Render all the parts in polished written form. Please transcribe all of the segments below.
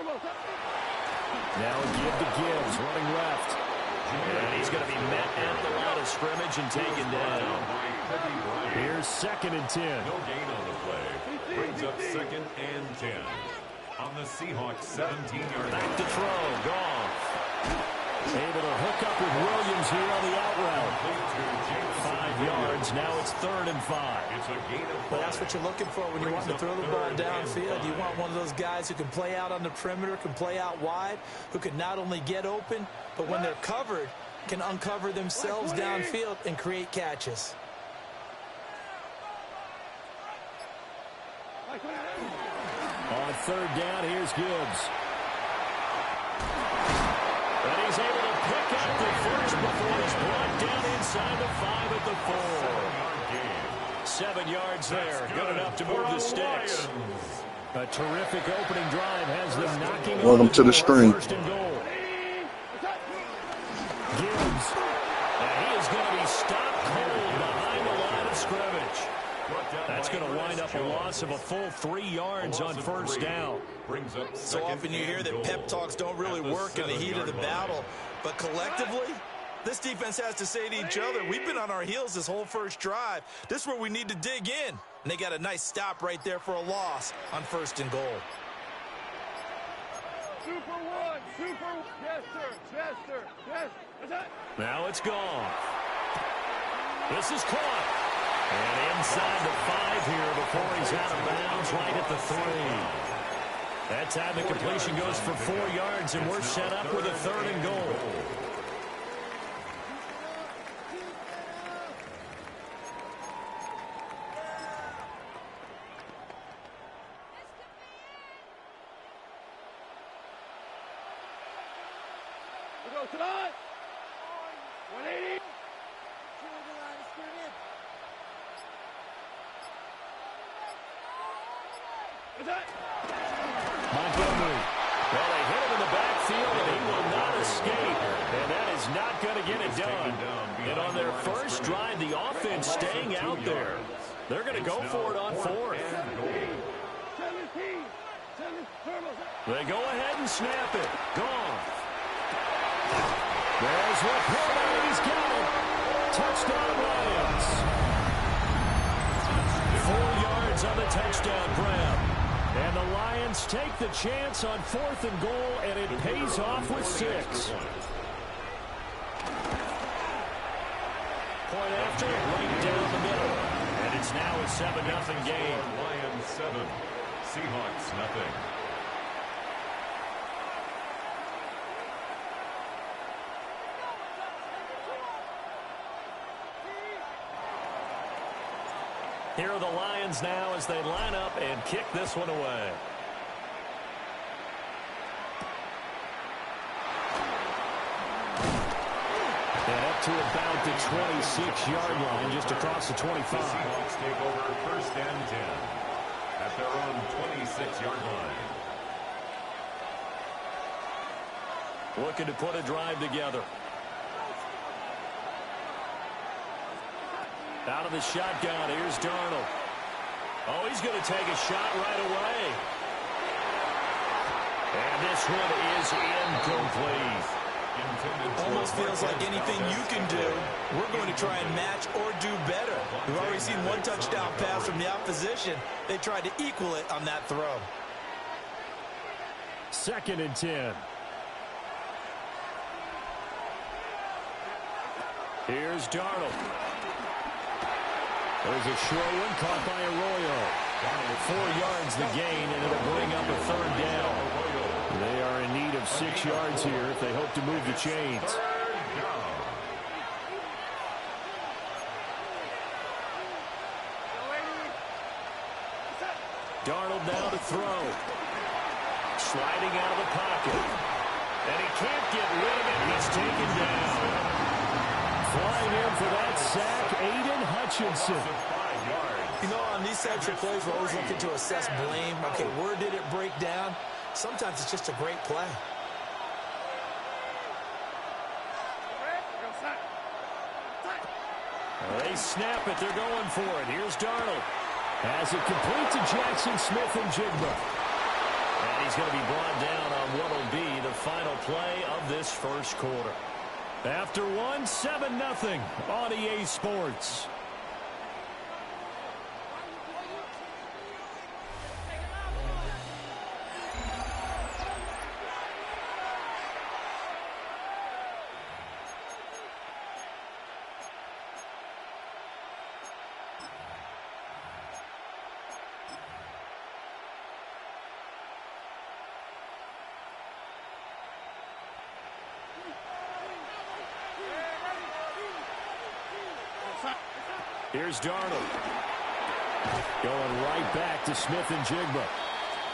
Now a give to Gibbs, running left. And he's going to be met at the line of scrimmage and taken down. Here's 2nd and 10. No gain on the play. Brings up 2nd and 10. On the Seahawks 17-yard. Back to throw. Goff. Able to hook up with Williams here on the out route. 5 yards. Now it's 3rd and 5. It's a gain of 5. Well, that's what you're looking for when you want to throw the ball downfield. You want one of those guys who can play out on the perimeter, can play out wide, who can not only get open, but when they're covered, can uncover themselves downfield and create catches. On 3rd down, here's Gibbs. And he's able to pick up the first before he's brought down inside the 5 at the 4. 7 yards there. Good enough to move the sticks. A terrific opening drive has them knocking on Welcome to the string. 1st and goal. Gibbs. And he is going to be stopped cold behind the line of scrimmage. That's going to wind up a loss of a full 3 yards on 1st down. So often you hear that pep talks don't really work in the heat of the battle, but collectively, this defense has to say to each other, we've been on our heels this whole first drive. This is where we need to dig in. And they got a nice stop right there for a loss on 1st and goal. Super one, super, yes sir, yes sir, yes. Now it's gone. This is caught. And inside the 5 here before he's out of bounds right at the 3. That time the completion goes for 4 yards, and we're set up with a 3rd and goal. We go tonight. 180. Montgomery. Well, they hit him in the backfield, and he will not escape. And that is not going to get it done. And on their first drive, the offense staying out there. They're going to go for it on 4th. They go ahead and snap it. Gone. There's Laporta. He's got it. Touchdown, Lions. 4 yards on the touchdown grab. And the Lions take the chance on 4th and goal, and it pays off with 6. Point after, right down the middle. And it's now a 7-0 game. Lions 7, Seahawks nothing. Here are the Lions now as they line up and kick this one away. And up to about the 26-yard line, just across the 25. The Seahawks take over 1st and 10 at their own 26-yard line. Looking to put a drive together. Out of the shotgun, here's Darnold. Oh, he's going to take a shot right away. And this one is incomplete. Almost feels like anything you can do, we're going to try and match or do better. We've already seen one touchdown pass from the opposition. They tried to equal it on that throw. 2nd and 10. Here's Darnold. There's a short one caught by Arroyo. 4 yards the gain, and it'll bring up a 3rd down. They are in need of 6 yards here if they hope to move the chains. Darnold now to throw. Sliding out of the pocket. And he can't get rid of it. He's taken down. Flying in for that sack, Aiden Hutchinson. You know, on these types of plays, we're always looking to assess blame. Okay, where did it break down? Sometimes it's just a great play. They snap it. They're going for it. Here's Darnold. As it complete to Jackson Smith and Jigba. And he's going to be brought down on what will be the final play of this first quarter. After one, 7-0 on EA Sports. Here's Darnold. Going right back to Smith and Jigba.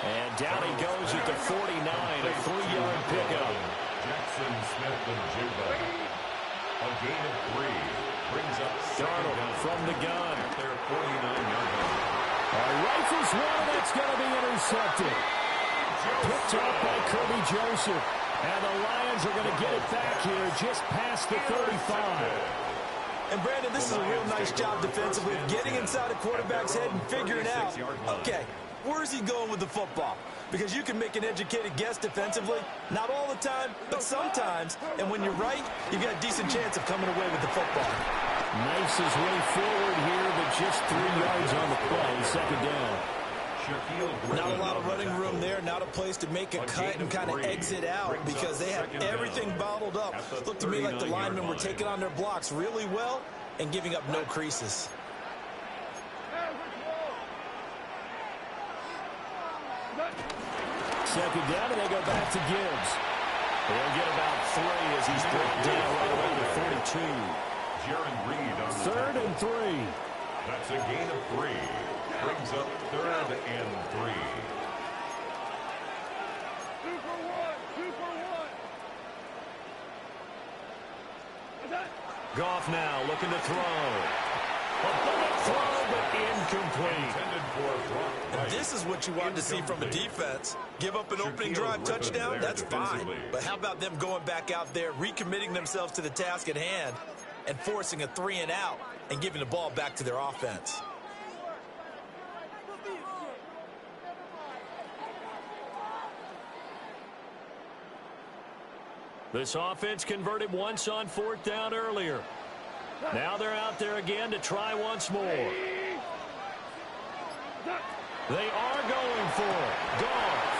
And down he goes at the 49, a 3-yard pickup. Jackson, Smith, and Jigba. A gain of 3. Brings up Darnold from the gun. At their 49-yard line. Rifles one, that's going to be intercepted. Picked off by Kirby Joseph. And the Lions are going to get it back here just past the 35. And, Brandon, this is a real nice job defensively of getting inside a quarterback's head and figuring out, okay, where's he going with the football? Because you can make an educated guess defensively, not all the time, but sometimes. And when you're right, you've got a decent chance of coming away with the football. Nice his way forward here, but just 3 yards on the play, second down. Not a lot of running room there, not a place to make a cut and kind of exit out because they have everything bottled up. Looked to me like the linemen were taking on their blocks really well and giving up no creases. Second down, and they go back to Gibbs. He'll get about 3 as he's brought down right away to 42. Jaron Reed on Third and 3. That's a gain of 3. Brings up 3rd and 3. Goff now looking to throw. A bullet throw, but incomplete. And this is what you want to see from a defense. Give up an opening drive touchdown, that's fine. But how about them going back out there, recommitting themselves to the task at hand, and forcing a 3-and-out and giving the ball back to their offense? This offense converted once on 4th down earlier. Now they're out there again to try once more. They are going for it. Goff.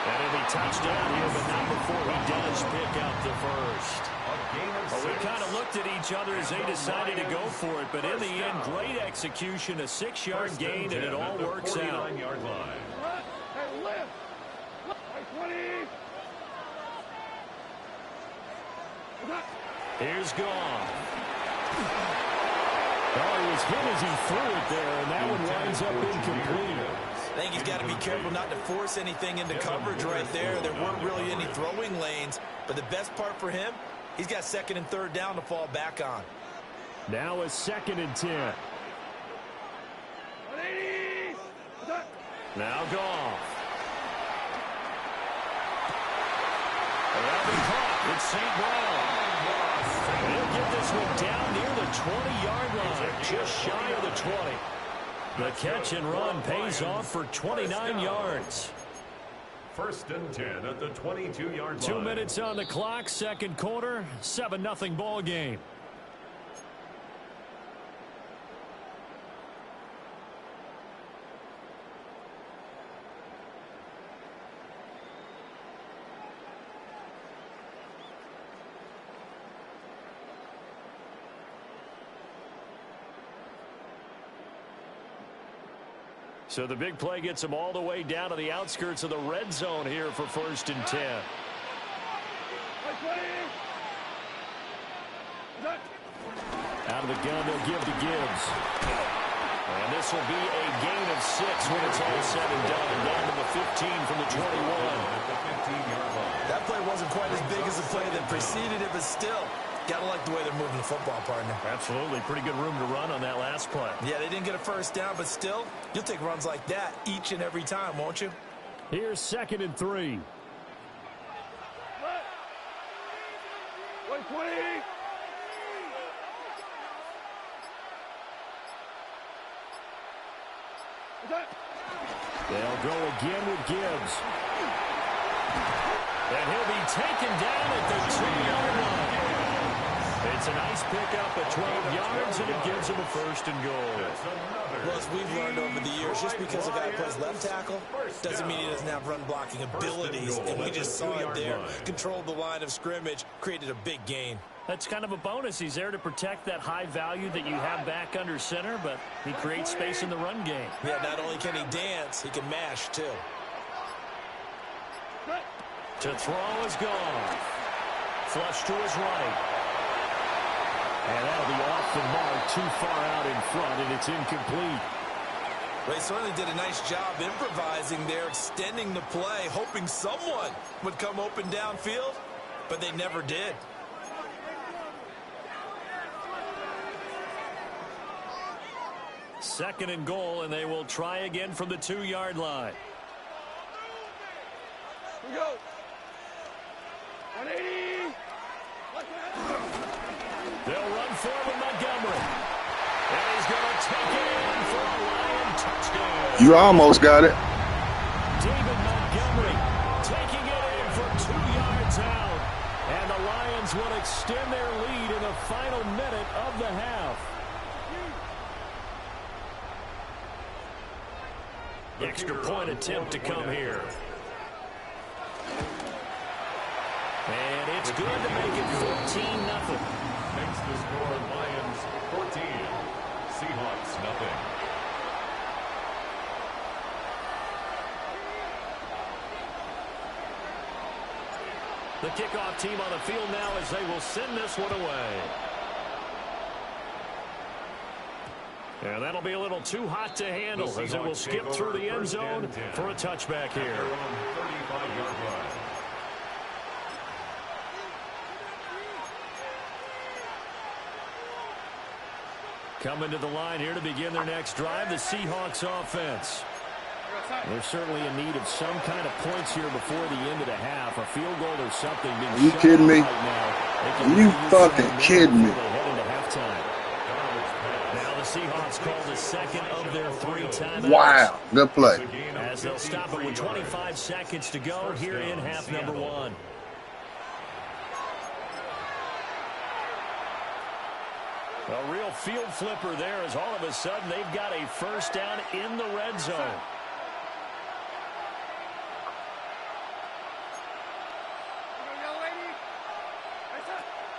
And it'll be touchdown here, but not before he does pick up the first. Well, we kind of looked at each other as they decided to go for it, but in the end, great execution, a 6-yard gain, and it all works out. Here's Goff. Oh, he was hit as he threw it there, and that one winds up incomplete. I think he's got to be careful not to force anything into coverage right there. There weren't really any throwing lanes, but the best part for him, he's got 2nd and 3rd down to fall back on. Now a 2nd and 10. Now Goff. That'll be caught. It's St. Brown. He'll get this one down near the 20-yard line, just shy of the 20. The catch and run pays off for 29 yards. 1st and 10 at the 22-yard line. 2 minutes on the clock, second quarter, 7-0 ball game. So the big play gets them all the way down to the outskirts of the red zone here for 1st and 10. Out of the gun, they'll give to Gibbs. And this will be a gain of 6 when it's all said and done. Down to the 15 from the 21. That play wasn't quite as big as the play that preceded it, but still, gotta like the way they're moving the football, partner. Absolutely. Pretty good room to run on that last play. Yeah, they didn't get a 1st down, but still, you'll take runs like that each and every time, won't you? Here's 2nd and 3. They'll go again with Gibbs. And he'll be taken down at the 2-yard line. It's a nice pickup at 12 yards, and it gives him a first and goal. Well, as we've learned over the years, just because a guy plays left tackle doesn't mean he doesn't have run-blocking abilities. And we just saw it there. Controlled the line of scrimmage, created a big gain. That's kind of a bonus. He's there to protect that high value that you have back under center, but he creates space in the run game. Yeah, not only can he dance, he can mash, too. To throw is gone. Flush to his right. And that'll be off the mark, too far out in front, and it's incomplete. They certainly did a nice job improvising there, extending the play, hoping someone would come open downfield, but they never did. Second and goal, and they will try again from the 2-yard line. Here we go. 180. They'll run forward Montgomery. And he's going to take it in for a Lion touchdown. You almost got it. David Montgomery taking it in for 2 yards out. And the Lions will extend their lead in the final minute of the half. Extra point attempt to come here. And it's good to make it 14-0. Makes the score Lions 14, Seahawks nothing. The kickoff team on the field now as they will send this one away. And that'll be a little too hot to handle as it will skip through the end zone for a touchback here. 35-yard line. Coming to the line here to begin their next drive, the Seahawks offense. They're certainly in need of some kind of points here before the end of the half. A field goal or something being Are you kidding me? right now. You fucking kidding me. They head into halftime. Now the Seahawks call the second of their 3 timeouts. Wow, good play. As they'll stop it with 25 seconds to go here in half number 1. A real field flipper there as all of a sudden they've got a first down in the red zone.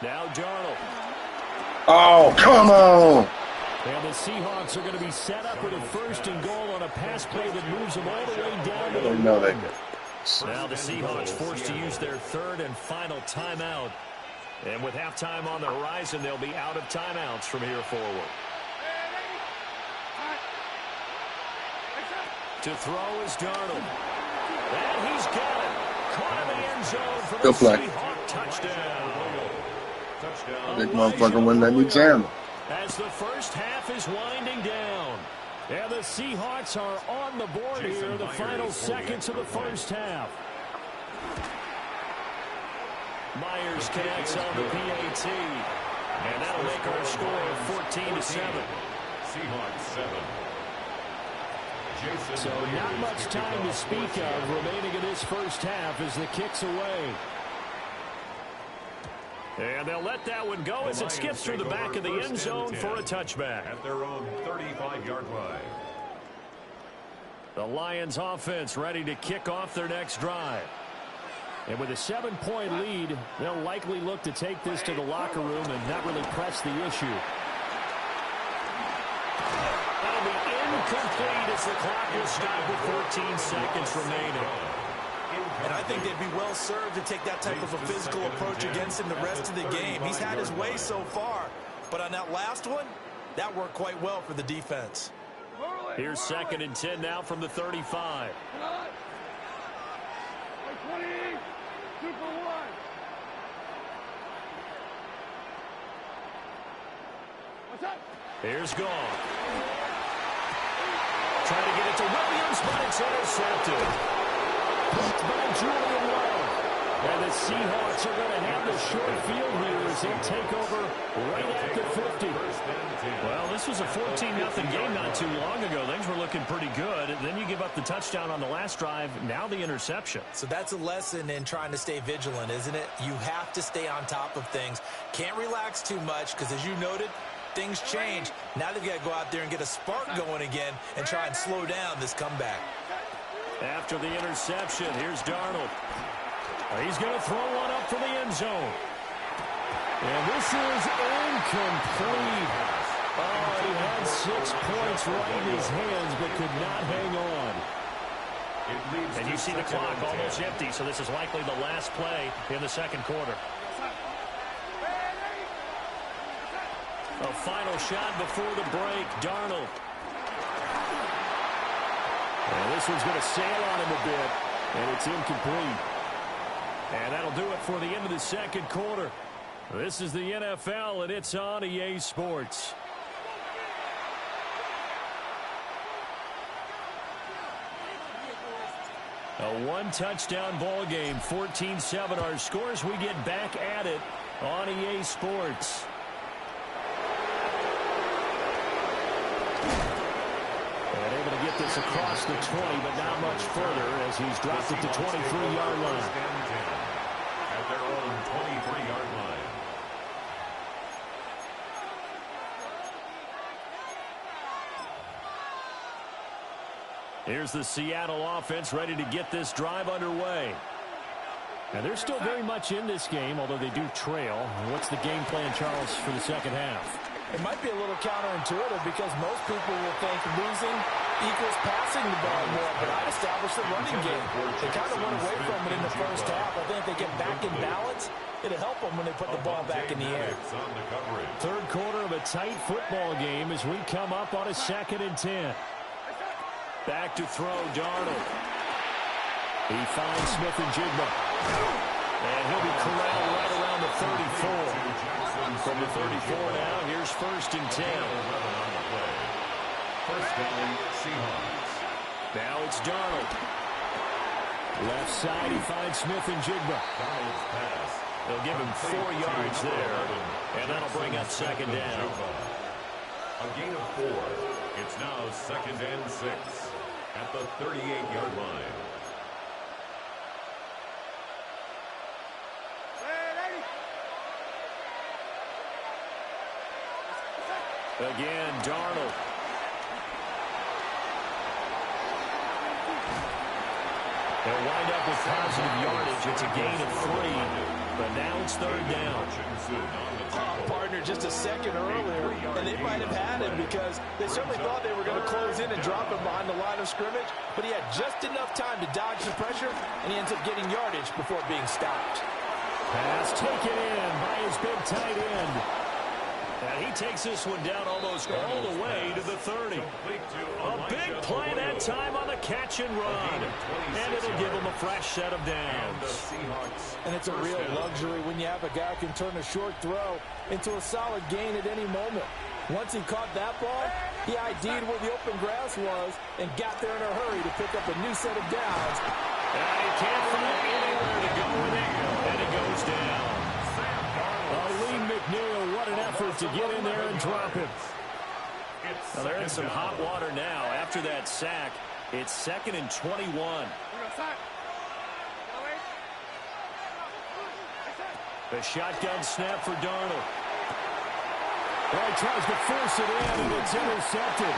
Now Darnold. Oh, come on. And the Seahawks are going to be set up with a first and goal on a pass play that moves them all the way down to the They know they line. good. Now the Seahawks forced to use their third and final timeout. And with halftime on the horizon, they'll be out of timeouts from here forward. To throw is Darnold. And he's got it. Caught in the end zone for the Good play. Seahawk touchdown. Big motherfucker wouldn't let me jam him. As the first half is winding down. And the Seahawks are on the board here in the final seconds of the first half. Myers connects on the PAT. And that'll make our score 14-7. Seahawks 7. So not much time to speak of remaining in this first half as the kick's away. And they'll let that one go as it skips through the back of the end zone for a touchback. At their own 35-yard line. The Lions offense ready to kick off their next drive. And with a 7-point lead, they'll likely look to take this to the locker room and not really press the issue. That'll be incomplete as the clock will stop with 14 seconds remaining. And I think they'd be well served to take that type of a physical approach against him the rest of the game. He's had his way so far, but on that last one, that worked quite well for the defense. Here's 2nd and 10 now from the 35. Here's Goff. Trying to get it to Williams, but it's intercepted. Picked by Julian Love. And the Seahawks are going to have the short field here as they'll take over right at the 50. Well, this was a 14-0 game not too long ago. Things were looking pretty good. And then you give up the touchdown on the last drive. Now the interception. So that's a lesson in trying to stay vigilant, isn't it? You have to stay on top of things. Can't relax too much because, as you noted, things change. Now they've got to go out there and get a spark going again and try and slow down this comeback. After the interception, here's Darnold. He's going to throw one up for the end zone. And this is incomplete. Oh, he had 6 points right in his hands but could not hang on. And you see the clock almost empty, so this is likely the last play in the second quarter. A final shot before the break, Darnold. And this one's going to sail on him a bit, and it's incomplete. And that'll do it for the end of the second quarter. This is the NFL, and it's on EA Sports. A one-touchdown ball game, 14-7 our scores. We get back at it on EA Sports. And able to get this across the 20, but not much further as he's dropped it to 23-yard line. At their own 23-yard line. Here's the Seattle offense ready to get this drive underway. And they're still very much in this game, although they do trail. What's the game plan, Charles, for the second half? It might be a little counterintuitive because most people will think losing equals passing the ball more, but I established the running game. They kind of went away from it in the first half. I think if they get back in balance, it'll help them when they put the ball back in the air. Third quarter of a tight football game as we come up on a 2nd and 10. Back to throw, Darnold. He finds Smith and Jigba. And he'll be corralled right around the 34. From the 34 now, here's 1st and 10. First down, Seahawks. Now it's Darnold. Left side, he finds Smith and Jigba. Darnold's pass. They'll give him 4 yards there, and that'll bring up 2nd down. A gain of 4. It's now 2nd and 6 at the 38-yard line. Again, Darnold. They'll wind up with positive yardage. It's a gain of 3, but now it's 3rd down. Partner just a second earlier, and they might have had him because they certainly thought they were going to close in and drop him behind the line of scrimmage, but he had just enough time to dodge the pressure, and he ends up getting yardage before being stopped. Pass taken in by his big tight end. And he takes this one down almost all the way to the 30. A big play that time on the catch and run. And it'll give him a fresh set of downs. And it's a real luxury when you have a guy who can turn a short throw into a solid gain at any moment. Once he caught that ball, he ID'd where the open grass was and got there in a hurry to pick up a new set of downs. And he can't find anywhere to go with it, and it goes down. Lee McNeil, what an effort to get in there and drop him. Now they're in some hot water now. After that sack, it's 2nd and 21. The shotgun snap for Darnold. Well, he tries to force it in, and it's intercepted.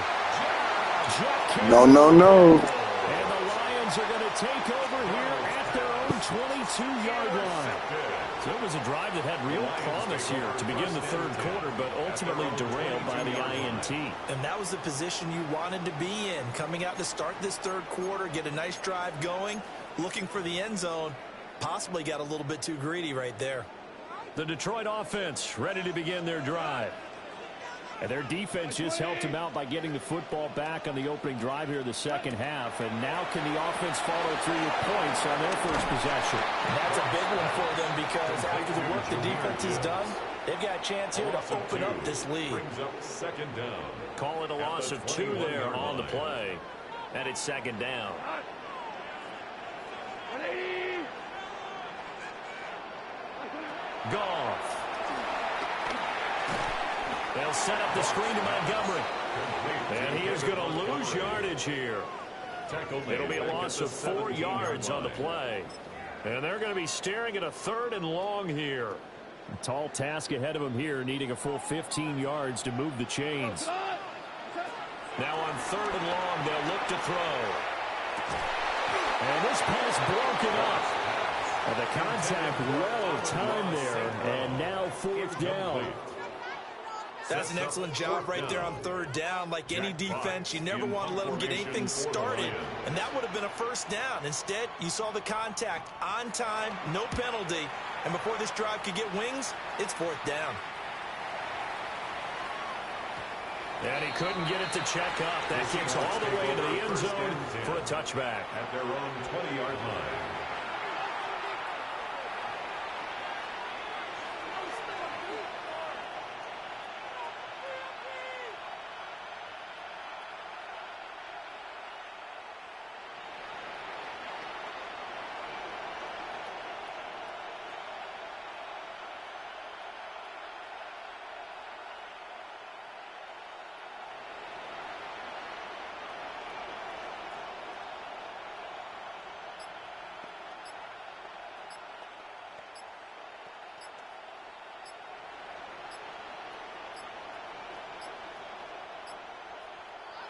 No. And the Lions are going to take over here at their own 22-yard line. So it was a drive that had real promise here to begin the third quarter, but ultimately derailed by the INT. And that was the position you wanted to be in, coming out to start this third quarter, get a nice drive going, looking for the end zone. Possibly got a little bit too greedy right there. The Detroit offense ready to begin their drive. And their defense just helped them out by getting the football back on the opening drive here in the second half. And now can the offense follow through with points on their first possession? And that's a big one for them because after the work the defense has done, they've got a chance here to open up this lead. Brings up 2nd down. Call it a loss of 2 there on the play. And it's 2nd down. Goff. They'll set up the screen to Montgomery. And he is going to lose yardage here. It'll be a loss of 4 yards on the play. And they're going to be staring at a 3rd and long here. A tall task ahead of him here, needing a full 15 yards to move the chains. Now on 3rd and long, they'll look to throw. And this pass broken up. And the contact well timed there. And now 4th down. That's an excellent job right there on 3rd down. Like any defense, you never want to let them get anything started. And that would have been a 1st down. Instead, you saw the contact on time, no penalty. And before this drive could get wings, it's 4th down. And he couldn't get it to check up. That kicks all the way into the end zone for a touchback. At their own 20-yard line.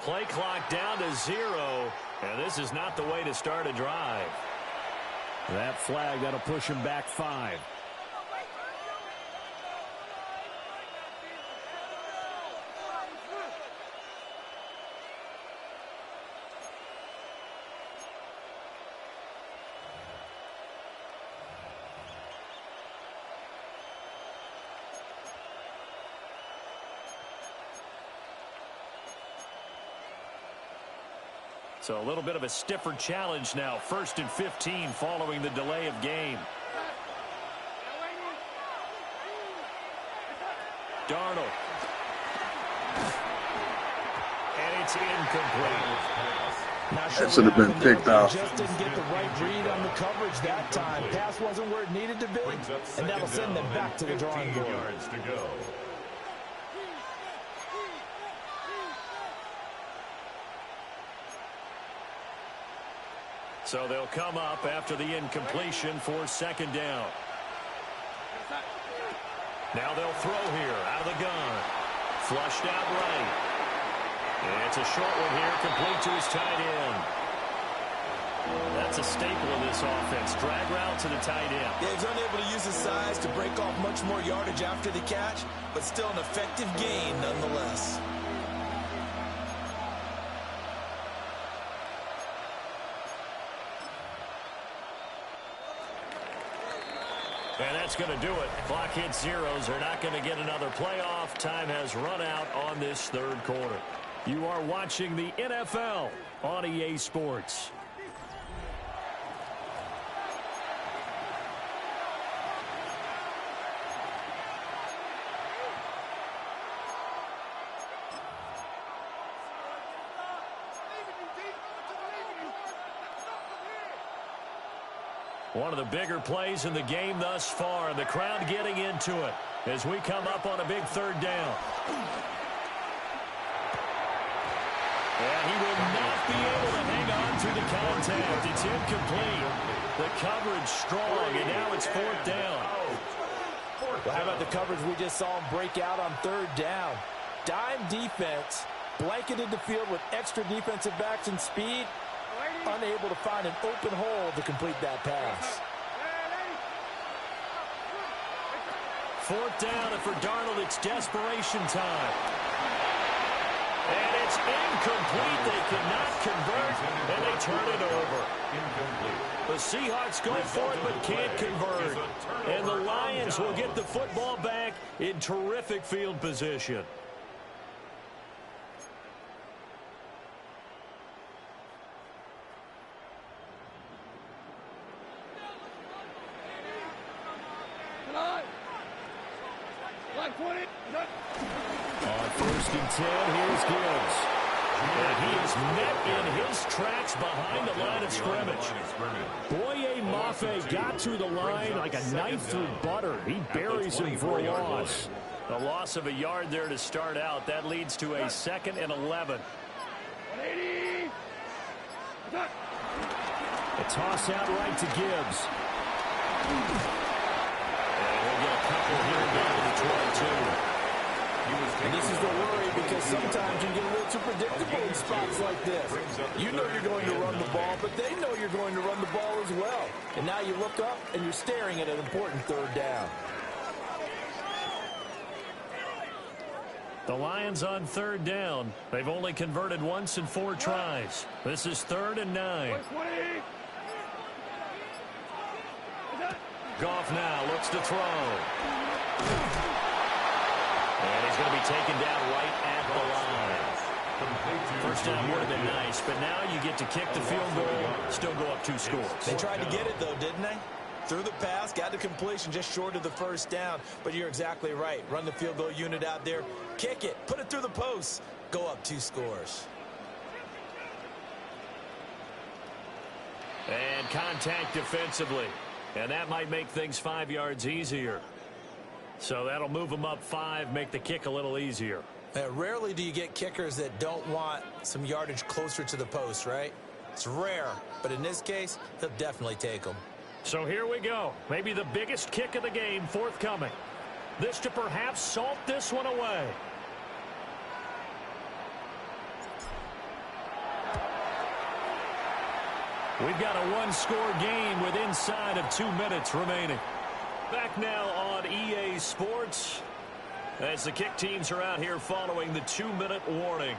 Play clock down to 0, and this is not the way to start a drive. That flag, that'll push him back 5. So a little bit of a stiffer challenge now. 1st and 15 following the delay of game. Darnold. And it's incomplete. That should have been picked off. Just didn't get the right read on the coverage that time. Pass wasn't where it needed to be, and that'll send them back to the drawing board. Yards to go. So they'll come up after the incompletion for 2nd down. Now they'll throw here out of the gun. Flushed out right. It's a short one here, complete to his tight end. That's a staple of this offense. Drag route to the tight end. Yeah, he's unable to use his size to break off much more yardage after the catch, but still an effective gain nonetheless. And that's going to do it. Clock hits 0s. They're not going to get another playoff. Time has run out on this 3rd quarter. You are watching the NFL on EA Sports. One of the bigger plays in the game thus far. The crowd getting into it as we come up on a big 3rd down. And he will not be able to hang on to the contact. It's incomplete. The coverage strong, and now it's 4th down. Well, how about the coverage we just saw him break out on 3rd down? Dime defense, blanketed the field with extra defensive backs and speed, unable to find an open hole to complete that pass. 4th down, and for Darnold, it's desperation time. And it's incomplete. They cannot convert, and they turn it over. The Seahawks go for it, but can't convert. And the Lions will get the football back in terrific field position. On 1st and 10, here's Gibbs. And he is met in his tracks behind the line of scrimmage. Boye Mafe got to the line like a knife through butter. He buries him for a loss. A loss of a yard there to start out. That leads to a 2nd and 11. A toss out right to Gibbs. And we'll get a couple here down to the 22. And this is the worry because sometimes you get a little too predictable in spots like this. You know you're going to run the ball, but they know you're going to run the ball as well. And now you look up and you're staring at an important 3rd down. The Lions on 3rd down. They've only converted once in 4 tries. This is 3rd and 9. Goff now looks to throw. And he's going to be taken down right at the line. First down would have been nice, but now you get to kick the field goal, still go up 2 scores. They tried to get it, though, didn't they? Threw the pass, got the completion just short of the 1st down. But you're exactly right. Run the field goal unit out there, kick it, put it through the post, go up 2 scores. And contact defensively. And that might make things 5 yards easier. So that'll move them up 5, make the kick a little easier. Rarely do you get kickers that don't want some yardage closer to the post, right? It's rare, but in this case, he'll definitely take them. So here we go. Maybe the biggest kick of the game forthcoming. This to perhaps salt this one away. We've got a 1-score game with inside of 2 minutes remaining. Back now on EA Sports as the kick teams are out here following the 2-minute warning.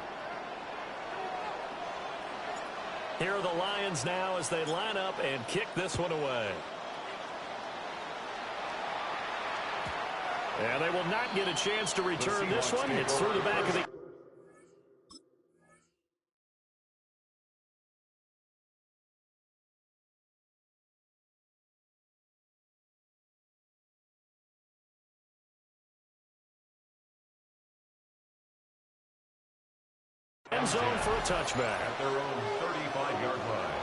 Here are the Lions now as they line up and kick this one away. And they will not get a chance to return this one. It's through the back of the end zone for a touchback. At their own 35-yard line.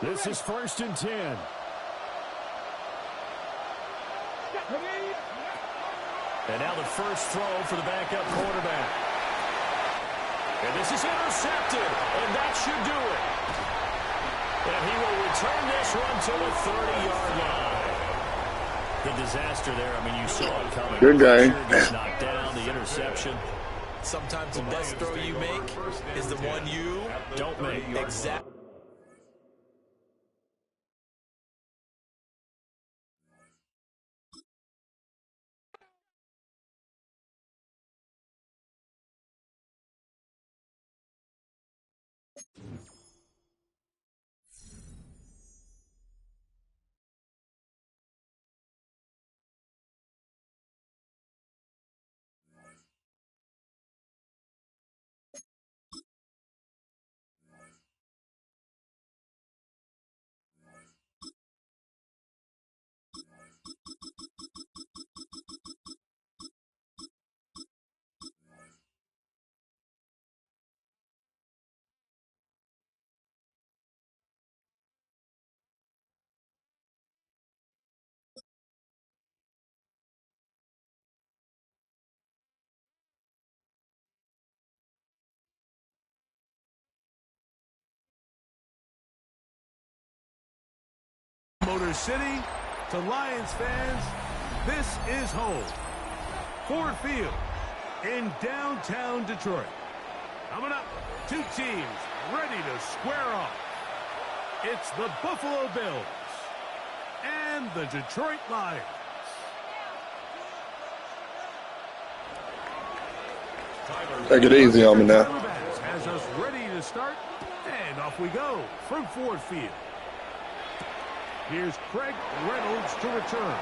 This is 1st and 10. And now the first throw for the backup quarterback. And this is intercepted, and that should do it. And he will return this one to the 30-yard line. The disaster there, I mean, you saw it coming. Good game. Sure gets knocked down, the interception. Sometimes the best throw you make is the one you don't make. Exactly. Motor City to Lions fans, this is home. Ford Field in downtown Detroit. Coming up, 2 teams ready to square off. It's the Buffalo Bills and the Detroit Lions. Take it easy on me now. Has us ready to start, and off we go from Ford Field. Here's Craig Reynolds to return.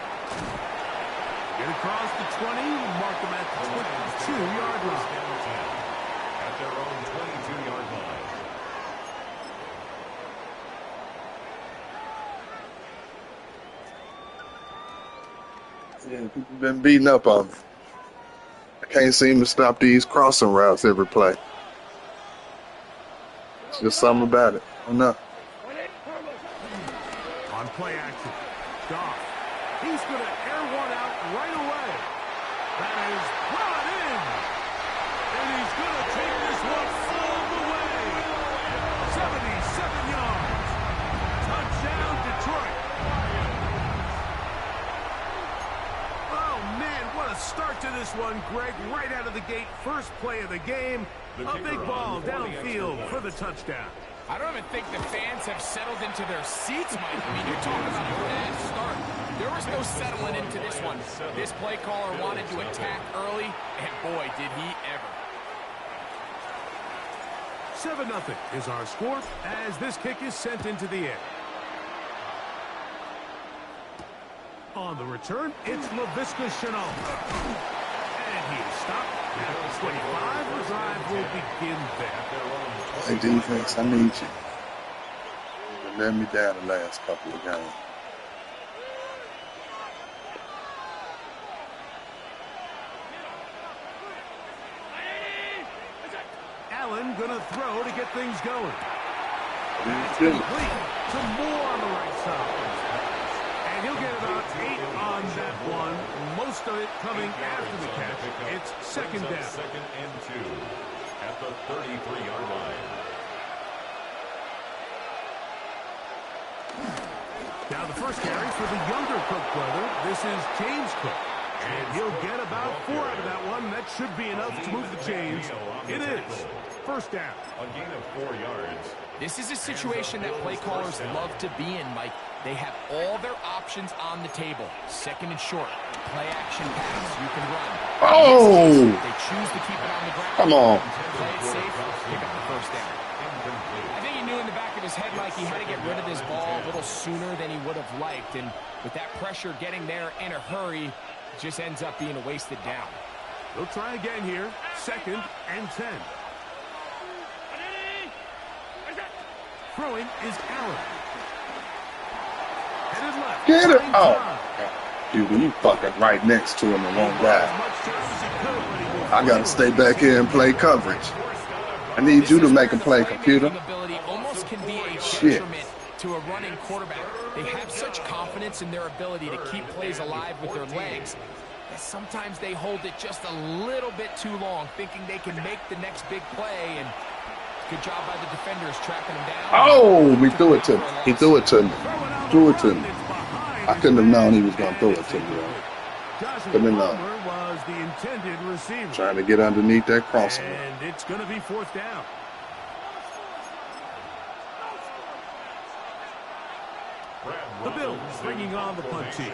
Get across the 20, mark him at the 22-yard line. At their own 22-yard line. Yeah, people been beating up on me. I can't seem to stop these crossing routes every play. It's just something about it. I don't know. On play action, Goff. He's going to air one out right away. That is brought in. And he's going to take this one all the way. 77 yards. Touchdown, Detroit. Oh, man, what a start to this one, Greg. Right out of the gate, first play of the game. A big ball downfield for the touchdown. I don't even think the fans have settled into their seats, Mike. I mean, you're talking about a bad start. There was no settling into this one. This play caller wanted to attack early, and boy, did he ever. 7-0 is our score as this kick is sent into the air. On the return, it's Laviska Shenault. And he is stopped at the 25. The drive will begin there. Hey, defense, I need you. You let me down the last couple of games. Allen gonna throw to get things going. That's complete to Moore on the right side. And he'll get about 8 on that one. Most of it coming after the catch. It's second down. Second and 2 at the 33-yard line. Now the first carry for the younger Cook brother. This is James Cook. And he'll get about 4 out of that one. That should be enough to move the chains. It is. First down. A gain of 4 yards. This is a situation that play callers love to be in, Mike. They have all their options on the table. Second and short. Play action pass. You can run. Oh! They choose to keep it on the ground. Come on. Play it safe. Pick up the first down. I think he knew in the back of his head, Mike, he had to get rid of this ball a little sooner than he would have liked. And with that pressure getting there in a hurry, it just ends up being a wasted down. They'll try again here. Second and 10. Throwing is Allen. Headed left. Get it! Oh, dude, you fucking right next to him the wrong guy. I gotta stay back here and play coverage. I need you to make a play, computer. Almost can be a Shit. detriment to a running quarterback. They have such confidence in their ability to keep plays alive with their legs that sometimes they hold it just a little bit too long, thinking they can make the next big play. And good job by the defenders tracking him down. Oh, we threw it to me. He threw it to me. Threw it to me. I couldn't have known he was gonna throw it to me. Couldn't have known. Was the intended receiver. Trying to get underneath that crossover. And it's going to be fourth down. The Bills bringing on the punt team.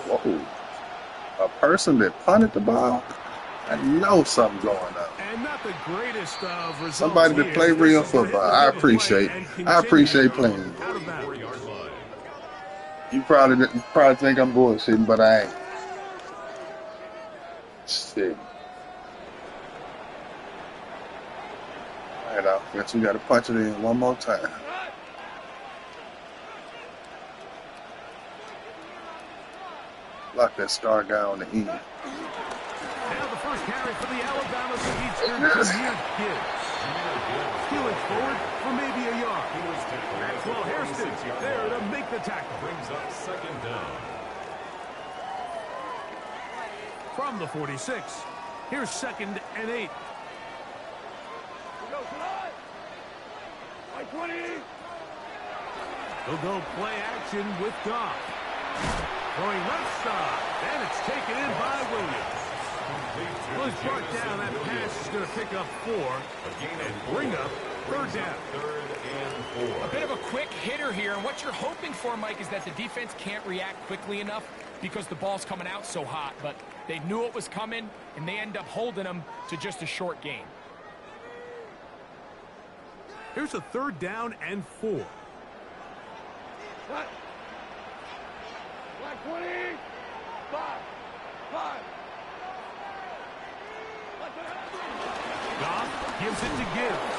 Whoa. A person that punted the ball? I know something's going on. And not the greatest of results. Somebody that play real football. I appreciate playing. You probably think I'm bullshitting, but I ain't. Shit. All right, offense, we got to punch it in one more time. Lock that star guy on the end. Now the first carry for the Alabama Speedster, Jahmyr Gibbs. Stealing forward for maybe a yard. Maxwell Hairston there to make the tackle. Brings up second down. From the 46, here's second and 8. He'll go play action with Goff. Going left side, and it's taken in by Williams. Well, he's brought down. That pass is going to pick up 4 and bring up third down. A bit of a quick hitter here, and what you're hoping for, Mike, is that the defense can't react quickly enough because the ball's coming out so hot, but they knew it was coming, and they end up holding them to just a short gain. Here's a third down and 4. What? Black 20. 5. Goff gives it to Gibbs.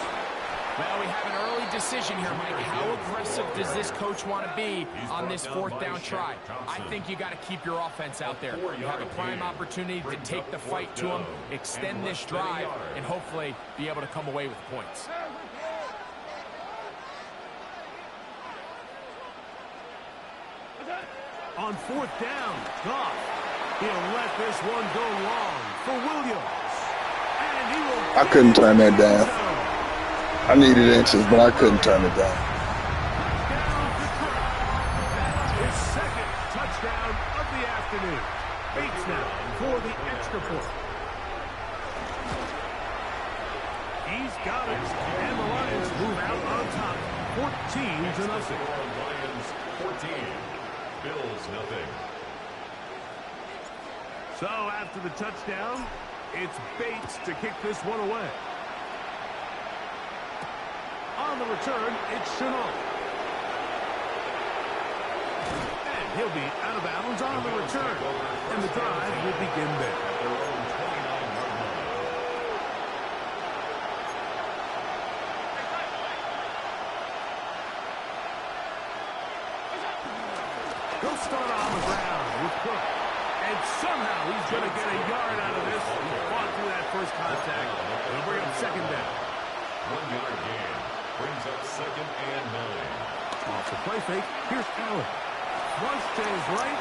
Well, we have an early decision here, Mike. How aggressive does this coach want to be on this fourth down try? I think you got to keep your offense out there. You have a prime opportunity to take the fight to them, extend this drive, and hopefully be able to come away with points. On fourth down, Goff. He'll let this one go long for Williams. And he will. I couldn't turn that down. I needed inches, but I couldn't turn it down. His second touchdown of the afternoon. Bates now for the extra point. He's got it. And the Lions move out on top. 14-0. Lions 14. Bills nothing. So after the touchdown, it's Bates to kick this one away. On the return, it's Chenault. And he'll be out of bounds on the return. And the drive will begin there. He'll start on the ground with Cook. And somehow he's going to get a yard out of this. He fought through that first contact. It'll bring up second down. 1 yard gain. Brings up 2nd and 9. Off the play fake. Here's Allen. Once to his right.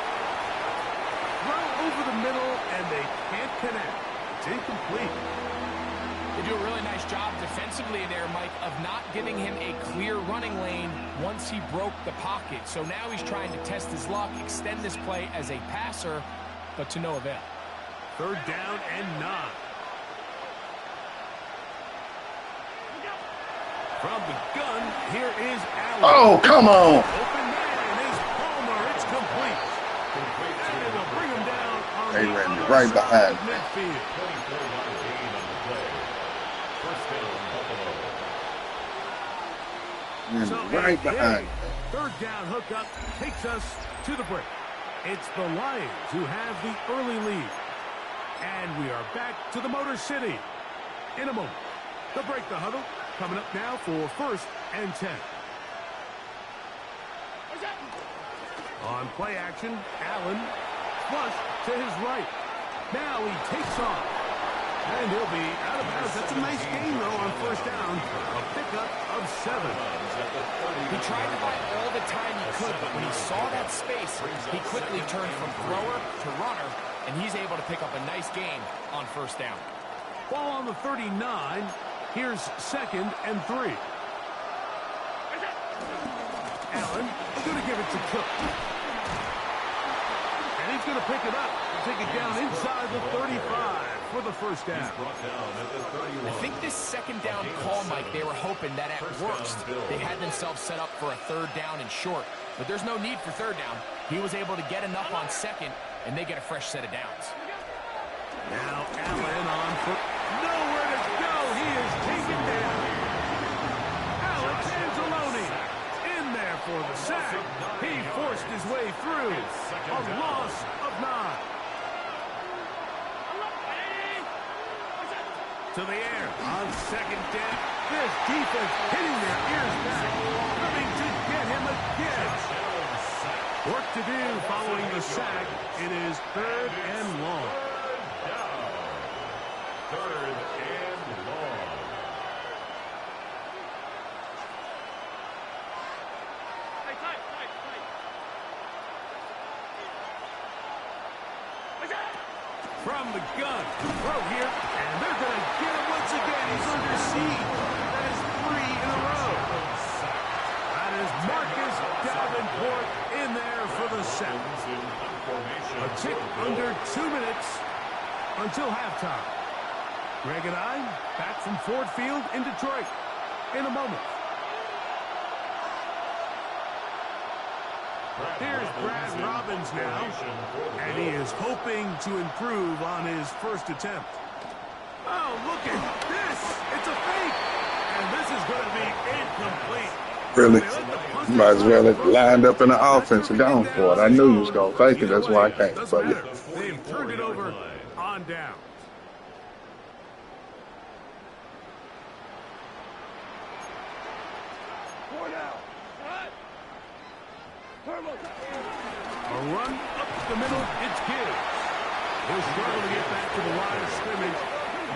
Throw over the middle, and they can't connect. It's incomplete. They do a really nice job defensively there, Mike, of not giving him a clear running lane once he broke the pocket. So now he's trying to test his luck, extend this play as a passer, but to no avail. 3rd down and 9. From the gun, here is Allen. Oh, come on. Open man is Palmer. It's complete. And it'll bring him down on They the ran me other right side behind of me. midfield. 24-yard gain on the play. First down, Buffalo. So Right a behind me. 3rd down hookup takes us to the break. It's the Lions who have the early lead. And we are back to the Motor City in a moment. The break the huddle coming up now for 1st and 10. On play action, Allen flush to his right. Now he takes off. And he'll be out of bounds. That's a nice gain, though, on 1st down. A pickup of 7. He tried to buy all the time he could, but when he saw that space, he quickly turned from thrower to runner, and he's able to pick up a nice gain on 1st down. Ball on the 39. Here's 2nd and 3. Allen going to give it to Cook. And he's going to pick it up and take it down inside the 35 for the 1st down. I think this 2nd down call, Mike, they were hoping that at worst they had themselves set up for a 3rd down and short. But there's no need for 3rd down. He was able to get enough on 2nd, and they get a fresh set of downs. Now Allen on foot. Nowhere to go. He is taken down. Alex Anzalone in there for the sack. He forced his way through. A loss of 9. To the air on 2nd down. This defense hitting their ears back. Coming to get him again. Work to do following the sack. It is 3rd and long. 3rd and long. From the gun, throw here, and they're going to get him once again. He's under siege. That is 3 in a row. That is Marcus Davenport in there for the sack. A tick under 2 minutes until halftime. Greg and I back from Ford Field in Detroit in a moment. Here's Brad Robbins now, and he is hoping to improve on his 1st attempt. Oh, look at this. It's a fake, and this is going to be incomplete. Really? You might as well have lined up in the offense and gone for it. I knew you was going to fake it. That's why I came for you. They've turned it over on down. A run up the middle, it's Gibbs. He'll struggle to get back to the line of scrimmage.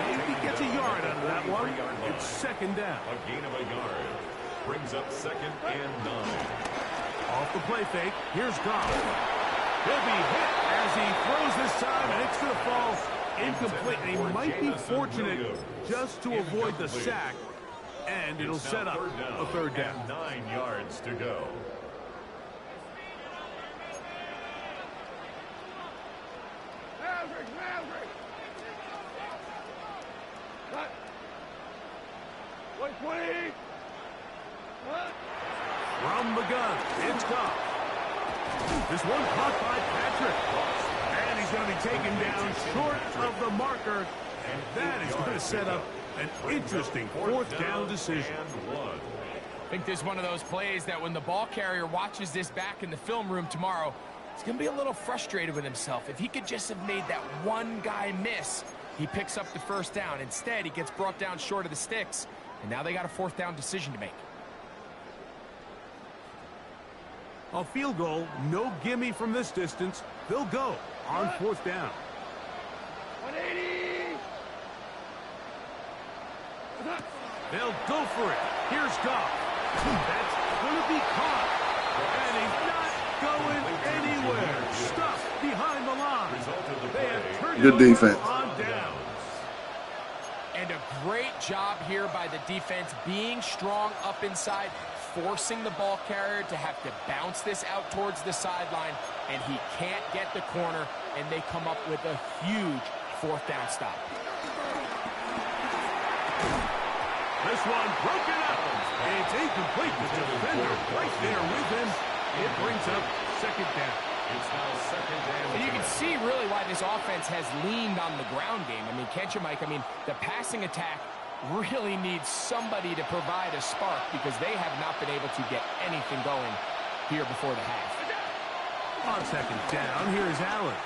Maybe gets a yard out of that one. It's second down. A gain of a yard. Brings up 2nd and 9. Off the play fake, here's Goff. He'll be hit as he throws this time, and it's going to fall incomplete. He might be fortunate just to avoid the sack, and it'll set up a third down. 9 yards to go. From the gun, it's Goff. This one caught by Patrick. And he's going to be taken down short of the marker. And that is going to set up an interesting fourth down decision. I think this is one of those plays that when the ball carrier watches this back in the film room tomorrow, he's going to be a little frustrated with himself. If he could just have made that one guy miss, he picks up the first down. Instead, he gets brought down short of the sticks. And now they got a fourth down decision to make. A field goal, no gimme from this distance. They'll go on fourth down. 180. They'll go for it. Here's Goff. That's going to be caught. And he's not going anywhere. Stuck behind the line. They have turned Good it over defense. on downs. And a great job here by the defense, being strong up inside, forcing the ball carrier to have to bounce this out towards the sideline, and he can't get the corner, and they come up with a huge fourth down stop. This one broken up. It's incomplete. The defender right there with him. It brings up second down. It's now 2nd and And you can see really why this offense has leaned on the ground game. I mean, can't you, Mike? I mean, the passing attack really needs somebody to provide a spark because they have not been able to get anything going here before the half. On second down, here's Allen.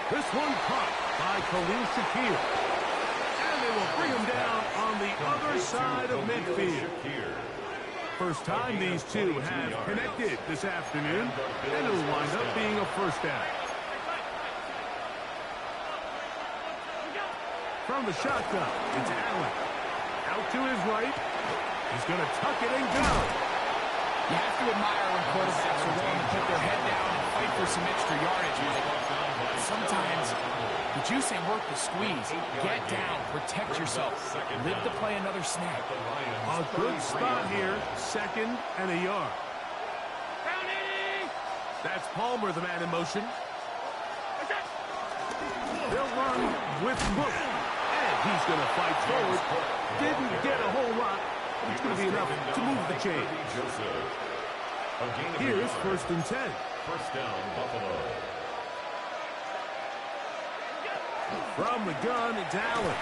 This one caught by Khalil Shakir. And they will bring him down on the other side of midfield. First time these two have connected this afternoon, and it'll wind up being a first down. From the shotgun, it's Allen. Out to his right. He's going to tuck it and go. You have to admire when quarterbacks are willing to put their head down and fight for some extra yardage. Sometimes the juice ain't worth the squeeze. Get down, protect yourself, live to play another snap. A good spot here, 2nd and a yard. That's Palmer, the man in motion. They'll run with Book. And he's going to fight forward. Didn't get a whole lot, but it's going to be enough to move the chain. Here's 1st and 10. First down, Buffalo. From the gun, it's Allen.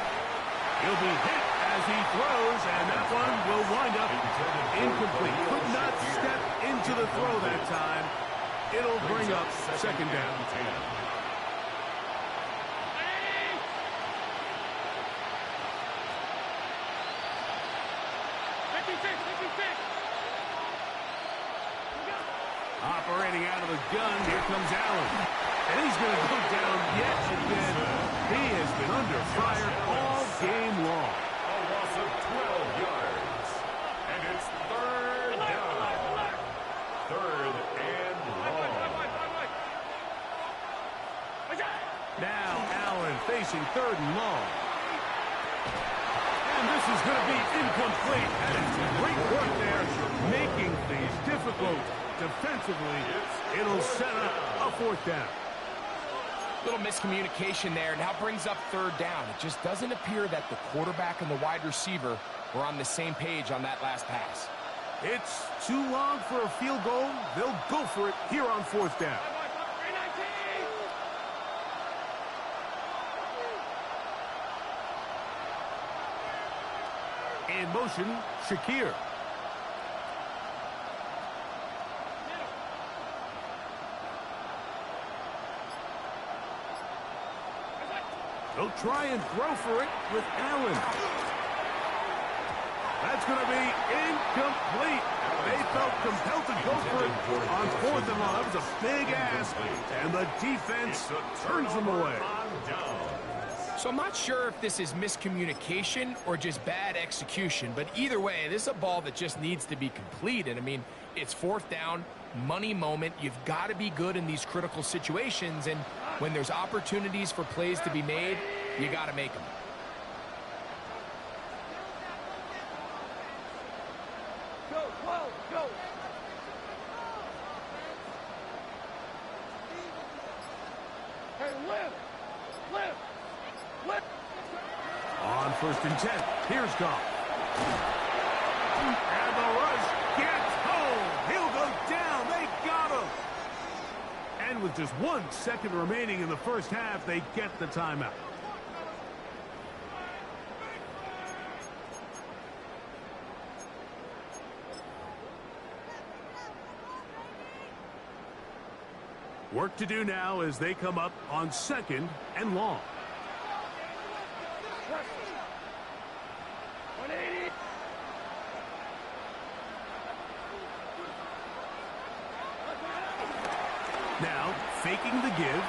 He'll be hit as he throws, and that one will wind up incomplete. Could not step into the throw that time. It'll bring up second down. Operating out of the gun, here comes Allen. And he's going to go down yet again. He has been under fire all game long. A loss of 12 yards. And it's 3rd down. 3rd and long. Now Allen facing 3rd and long. And this is going to be incomplete. And it's great work there, making things difficult defensively. It'll set up a fourth down. Little miscommunication there. Now brings up 3rd down. It just doesn't appear that the quarterback and the wide receiver were on the same page on that last pass. It's too long for a field goal. They'll go for it here on 4th down. In motion, Shakir. They'll try and throw for it with Allen. That's going to be incomplete. They felt compelled to go for it on 4th and long. That was a big ask, and the defense turns them away. So I'm not sure if this is miscommunication or just bad execution, but either way, this is a ball that just needs to be completed. I mean, it's 4th down, money moment. You've got to be good in these critical situations, and when there's opportunities for plays to be made, you got to make them. Go, go, go. Hey, lift, lift. On 1st and 10, here's Goff. And the rush gets home. He'll go down. They got him. And with just 1 second remaining in the first half, they get the timeout. Work to do now as they come up on 2nd and long. 180. Now, faking the give.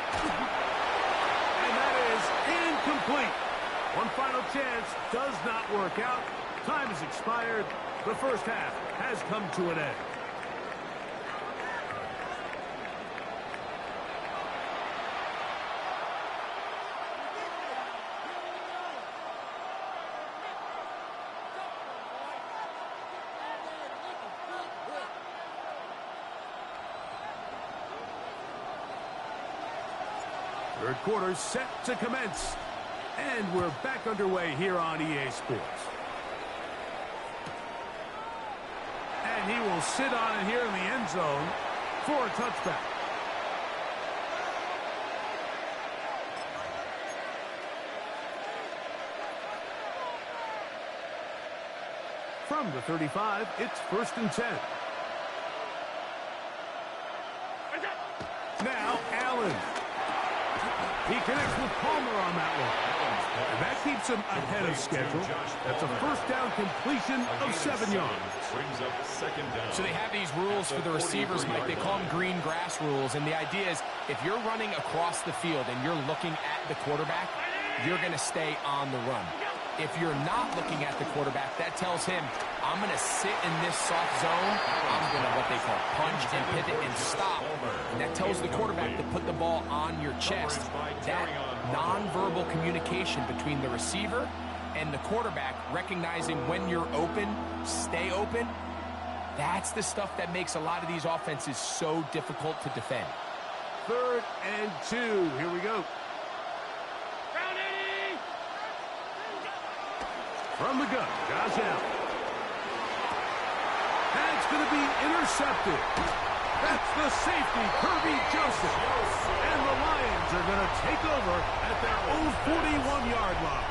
And that is incomplete. One final chance does not work out. Time has expired. The first half has come to an end. Third quarter set to commence. And we're back underway here on EA Sports. And he will sit on it here in the end zone for a touchback. From the 35, it's 1st and 10. Now, Allen. He connects with Palmer on that one. And that keeps him ahead of schedule. That's a 1st down completion of 7 yards. So they have these rules for the receivers, Mike. They call them green grass rules. And the idea is if you're running across the field and you're looking at the quarterback, you're going to stay on the run. If you're not looking at the quarterback, that tells him, I'm going to sit in this soft zone. I'm going to what they call punch and pivot and stop. And that tells the quarterback to put the ball on your chest. That nonverbal communication between the receiver and the quarterback, recognizing when you're open, stay open, that's the stuff that makes a lot of these offenses so difficult to defend. 3rd and 2. Here we go. From the gun, Josh Allen. That's going to be intercepted. That's the safety, Kirby Joseph. And the Lions are going to take over at their own 41-yard line.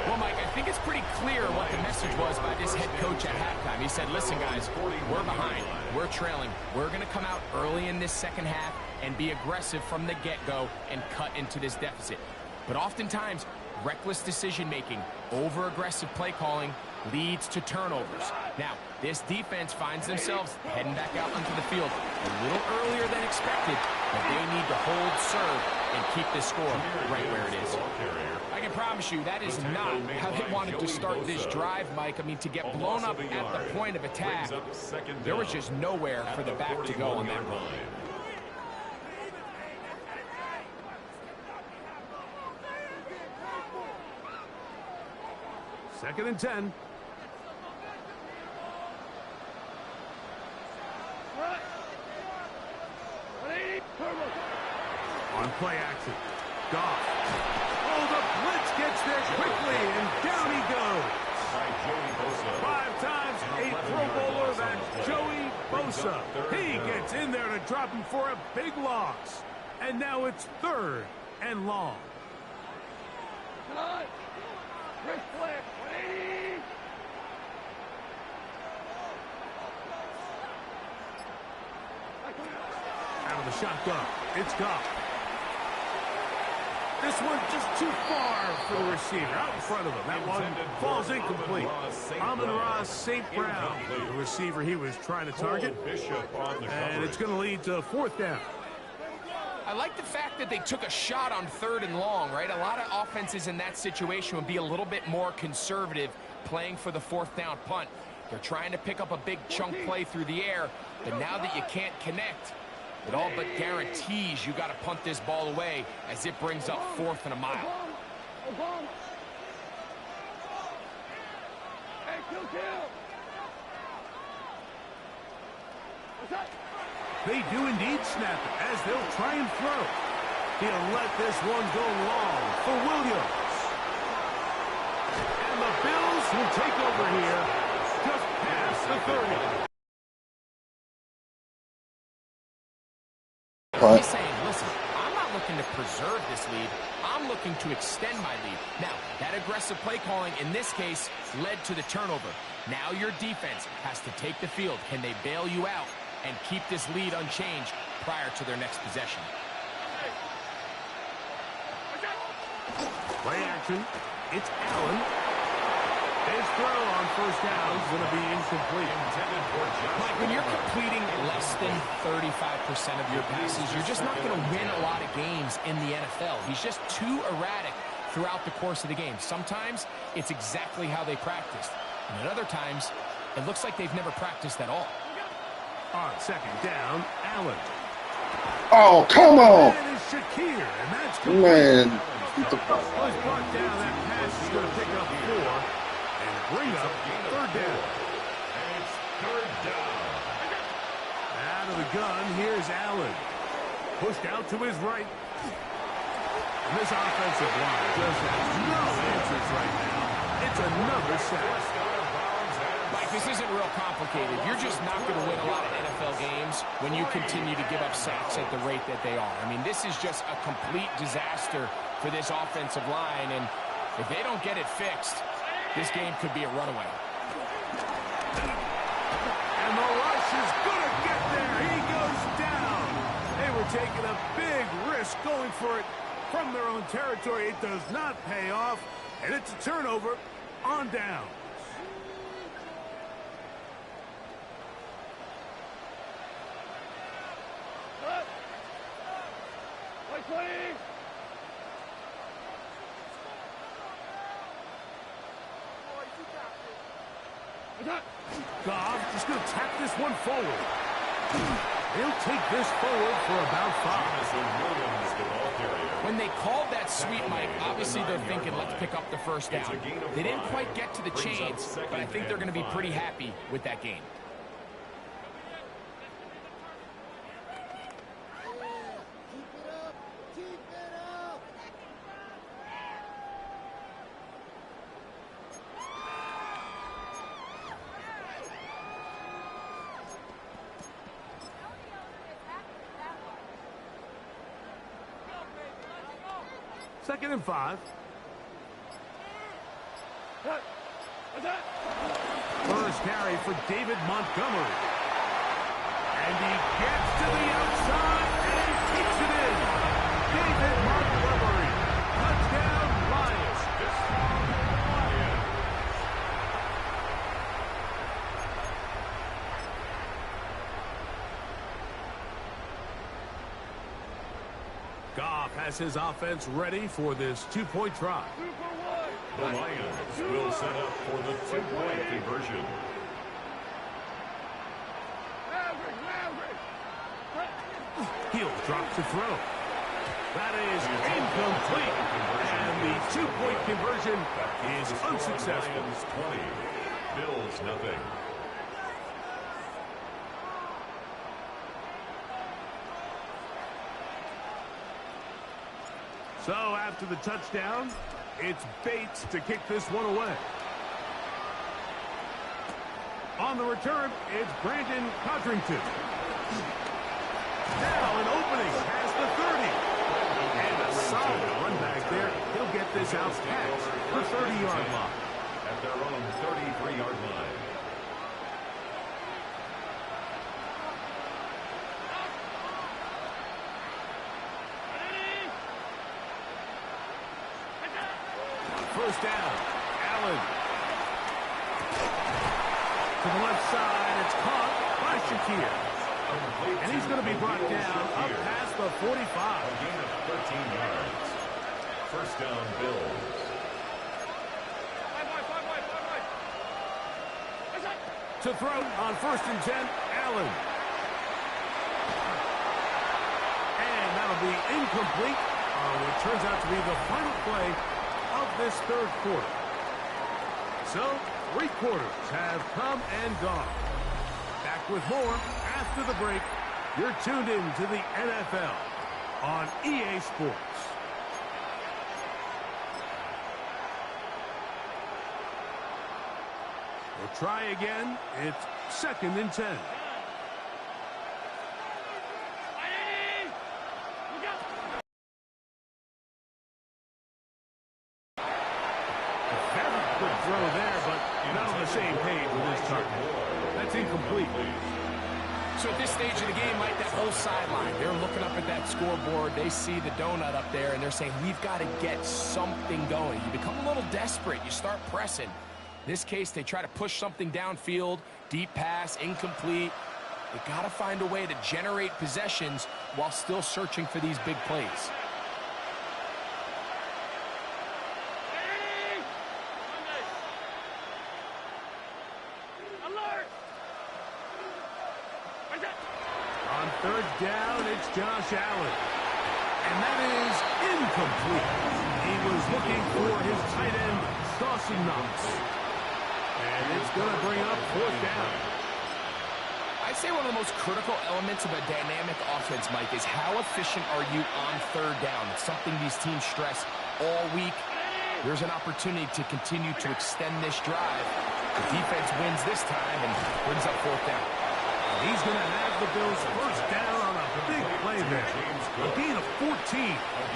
Well, Mike, I think it's pretty clear what the message was by this head coach at halftime. He said, listen, guys, we're behind. We're trailing. We're going to come out early in this second half and be aggressive from the get-go and cut into this deficit. But oftentimes, reckless decision-making, over-aggressive play calling leads to turnovers. Now, this defense finds themselves heading back out onto the field a little earlier than expected, but they need to hold serve and keep this score right where it is. I can promise you that is not how they wanted to start this drive, Mike. I mean, to get blown up at the point of attack, there was just nowhere for the back to go on that run. 2nd and 10. On play action. Goff. Oh, the blitz gets there quickly, and down he goes. 5 times a Pro Bowler, that's Joey Bosa. He gets in there to drop him for a big loss. And now it's 3rd and long. Wrist flick, 180. Out of the shotgun, it's Goff. This one's just too far for the receiver, out in front of him. That one falls incomplete. Amon-Ra St. Brown, the receiver he was trying to target. And it's going to lead to 4th down. I like the fact that they took a shot on 3rd and long, right? A lot of offenses in that situation would be a little bit more conservative playing for the 4th down punt. They're trying to pick up a big chunk play through the air, but now that you can't connect, it all but guarantees you got to punt this ball away as it brings up 4th and a mile. They do indeed snap it as they'll try and throw. He'll let this one go long for Williams. And the Bills will take over here just past the 30. He's saying, listen, I'm not looking to preserve this lead. I'm looking to extend my lead. Now, that aggressive play calling in this case led to the turnover. Now your defense has to take the field. Can they bail you out and keep this lead unchanged prior to their next possession? Play action. It's Allen. His throw on 1st down is going to be incomplete. Mike, when you're completing less than 35% of your passes, you're just not going to win a lot of games in the NFL. He's just too erratic throughout the course of the game. Sometimes it's exactly how they practiced. And at other times, it looks like they've never practiced at all. On 2nd down, Allen. Oh, come on. That is Shakir, and that's complete. Man. Was brought down. That pass is going to pick up 4 and bring up 3rd down. It's 3rd down. Out of the gun, here's Allen. Pushed out to his right. And this offensive line just has no answers right now. It's another sack. Mike, this isn't real complicated. You're just not going to win a lot of NFL games when you continue to give up sacks at the rate that they are. I mean, this is just a complete disaster for this offensive line, and if they don't get it fixed, this game could be a runaway. And the rush is going to get there. He goes down. They were taking a big risk going for it from their own territory. It does not pay off, and it's a turnover on down. Goff just going to tap this one forward. They'll take this forward for about 5. When they called that sweep, Mike, obviously they're thinking, let's pick up the 1st down. They didn't quite get to the chains, but I think they're going to be pretty happy with that gain. Second and 5. First carry for David Montgomery. And he gets to the outside and takes it in. David Montgomery. Touchdown, Lions. Goff has his offense ready for this 2-point try. The Lions will set up for the 2-point conversion. He'll drop to throw. That is incomplete. And the 2-point conversion is unsuccessful. Lions 20, Bills nothing. So after the touchdown, it's Bates to kick this one away. On the return, it's Brandon Codrington. Now an opening past the 30. And a solid run back there. He'll get this out past the 30-yard line. At their own 33-yard line. first down. Allen. To the left side. It's caught by Shakir. And he's going to be brought down up past the 45. A gain of 13 yards. First down, Bills. To throw on 1st and 10, Allen. And that'll be incomplete on what turns out to be the final play of this third quarter. So, 3 quarters have come and gone. Back with more after the break. You're tuned in to the NFL on EA Sports. We'll try again. It's 2nd and 10. Good throw there, but not on the same page with his target. That's incomplete. So at this stage of the game, Mike, that whole sideline, they're looking up at that scoreboard. They see the donut up there, and they're saying, we've got to get something going. You become a little desperate. You start pressing. In this case, they try to push something downfield, deep pass, incomplete. They got to find a way to generate possessions while still searching for these big plays. On 3rd down, it's Josh Allen. And that is incomplete. He was looking for his tight end, Dawson Knox. And it's going to bring up 4th down. I'd say one of the most critical elements of a dynamic offense, Mike, is how efficient are you on 3rd down? It's something these teams stress all week. There's an opportunity to continue to extend this drive. The defense wins this time and brings up 4th down. He's going to have the Bills first down on a big play there. A gain of 14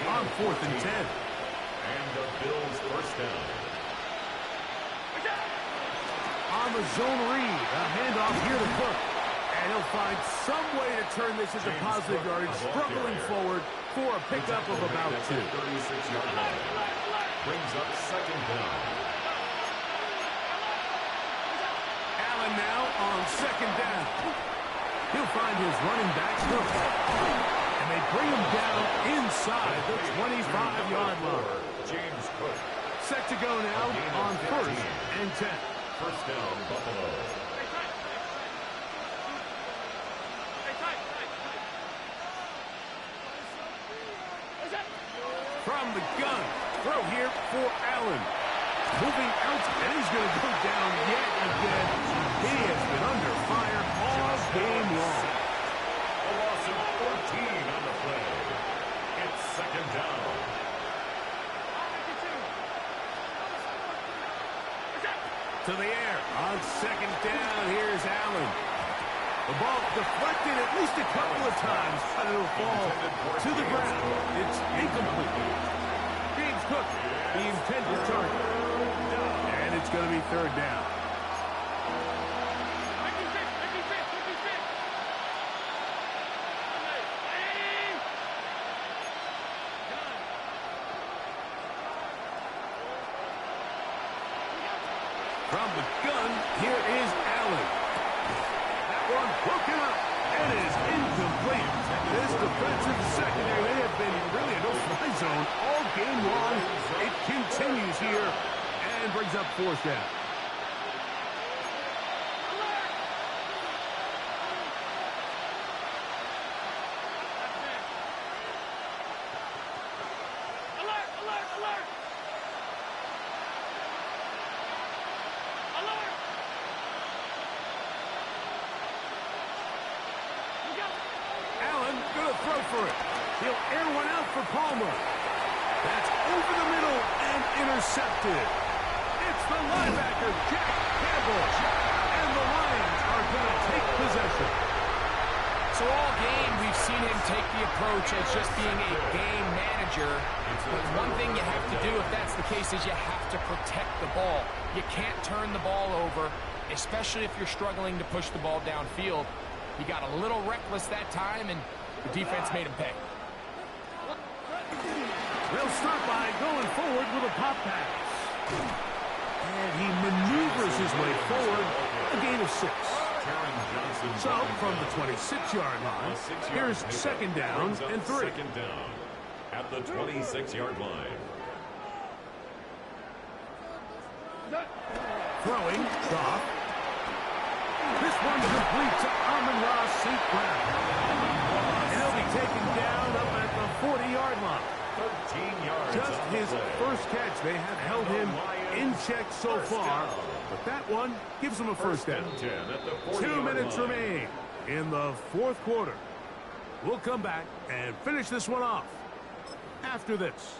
on 4th and 10. And the Bills first down. On the zone read, a handoff here to Cook. And he'll find some way to turn this into positive yardage, struggling forward for a pickup of about 2. 36-yard line. Brings up 2nd down. Allen now on 2nd down. He'll find his running back Cook. And they bring him down inside the 25-yard line. James Cook. Set to go now on 1st and 10. First down, Buffalo. From the gun, throw here for Allen. Moving out, and he's going to go down yet again. He has been under fire all game long. A loss of 14 on the play. It's 2nd down. To the air on 2nd down. Here's Allen. The ball deflected at least a couple of times, but it'll fall to the ground. It's incomplete. James Cook, the intended target. And it's going to be 3rd down. From the gun, here is Allen. That one broken up and is incomplete. This defensive secondary, they have been really a no-fly zone all game long. It continues here and brings up 4th down. Throw for it. He'll air one out for Palmer. That's over the middle and intercepted. It's the linebacker, Jack Campbell. And the Lions are going to take possession. So all game, we've seen him take the approach as just being a game manager. But one thing you have to do, if that's the case, is you have to protect the ball. You can't turn the ball over, especially if you're struggling to push the ball downfield. He got a little reckless that time, and the defense made him pay. They'll start by going forward with a pop pass. And he maneuvers his way forward, a gain of 6. So, from the 26-yard line, here's second down and 3. Second down at the 26-yard line. Throwing, Goff. This one complete to Amon-Ra St. Brown. And he'll be taken down up at the 40-yard line. 13 yards. Just his first catch. They have held him in check so far, but that one gives him a first down. 2 minutes remain in the fourth quarter. We'll come back and finish this one off after this.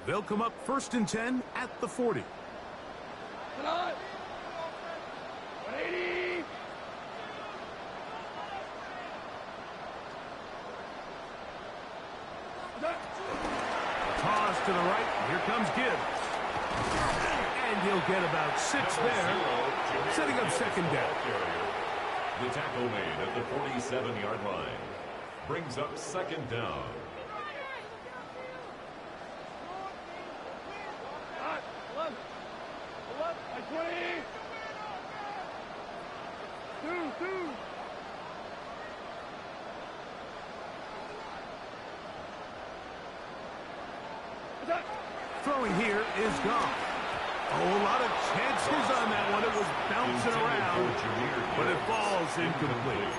They'll come up 1st and 10 at the 40. 180. Toss to the right. Here comes Gibbs. And he'll get about 6 there, setting up second down. The tackle made at the 47-yard line brings up second down. Like 20. 2. Throwing here is gone. Oh, a lot of chances on that one. It was bouncing around, but it falls incomplete.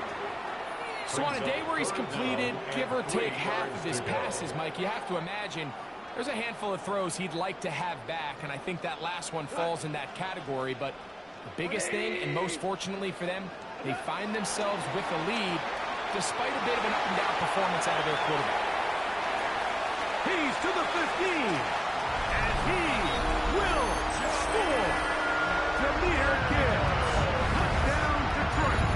So on a day where he's completed, give or take half of his passes, Mike, you have to imagine there's a handful of throws he'd like to have back, and I think that last one falls in that category. But the biggest thing, and most fortunately for them, they find themselves with a lead despite a bit of an up-and-down performance out of their quarterback. He's to the 15, and he will score. Jahmyr Gibbs, touchdown Detroit.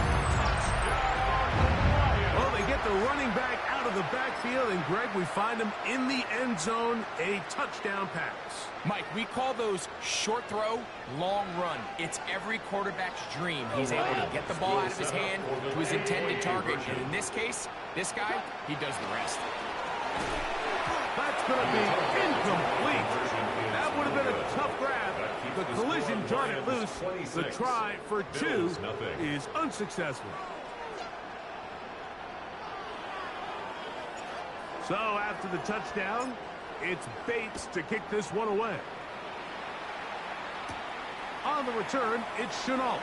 Well, they get the running back out of the backfield, and Greg, we find him in the end zone, a touchdown pass. Mike, we call those short throw, long run. It's every quarterback's dream. He's able to get the ball out of his hand to his intended target, and in this case, this guy, he does the rest. That's going to be incomplete. That would have been a tough grab. The collision turned it loose. The try for 2 is unsuccessful. So after the touchdown, it's Bates to kick this one away. On the return, it's Chenault.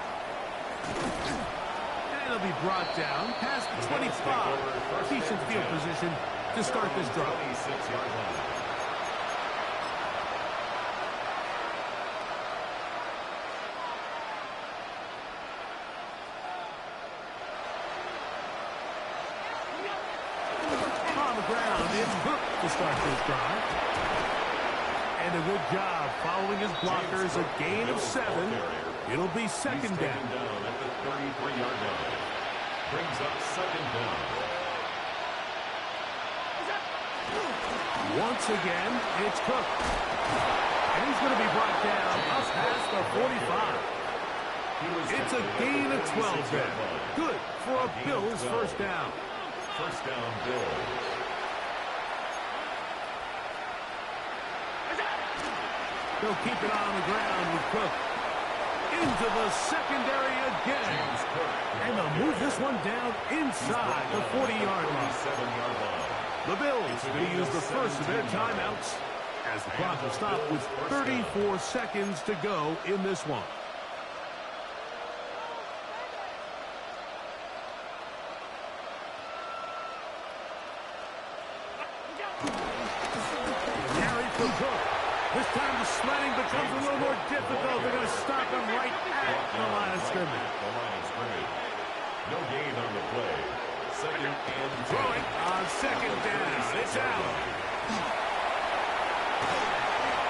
And it'll be brought down past the 25. Decent field position to start this drive. 26-yard line. On the ground, it's Cook to start this drive. And a good job following his blockers, a gain of 7. It'll be second down. At the 33-yard line. Brings up second down. Once again, it's Cook. And he's going to be brought down up past the 45. It's a gain of 12 there. Good for a Bills first down. First down, Bills. They'll keep it on the ground with Cook. Into the secondary again. And they'll move this one down inside the 40-yard line. 7-yard line. The Bills going to use the first of their timeouts as the clock will stop with 34 seconds to go in this one. Carry for Cook. This time the sledding becomes a little more difficult. They're going to stop him right at the line of scrimmage. No gain on the play. Second and 10. Throwing on second down. It's out.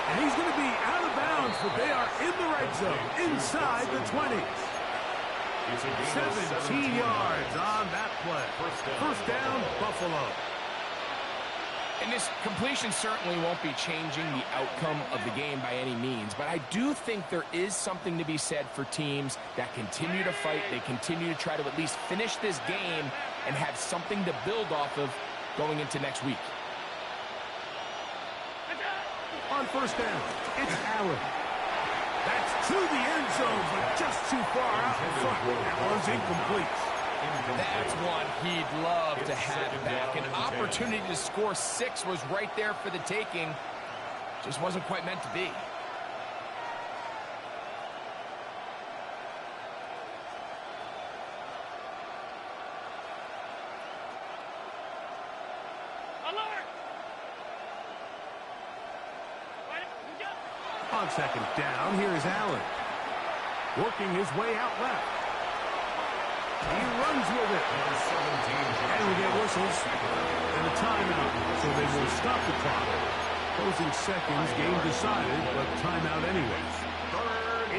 And he's going to be out of bounds, but they are in the red zone, inside the 20. 17 yards on that play. First down, Buffalo. And this completion certainly won't be changing the outcome of the game by any means, but I do think there is something to be said for teams that continue to fight. They continue to try to at least finish this game and have something to build off of going into next week. On first down. It's Allen. That's to the end zone, but just too far out in front. That one's incomplete. That's one he'd love to have back. An opportunity to score 6 was right there for the taking. Just wasn't quite meant to be. On second down, here's Allen. Working his way out left. He runs with it. And we get whistles and a timeout, so they will stop the clock. Closing seconds, game decided, but timeout anyways.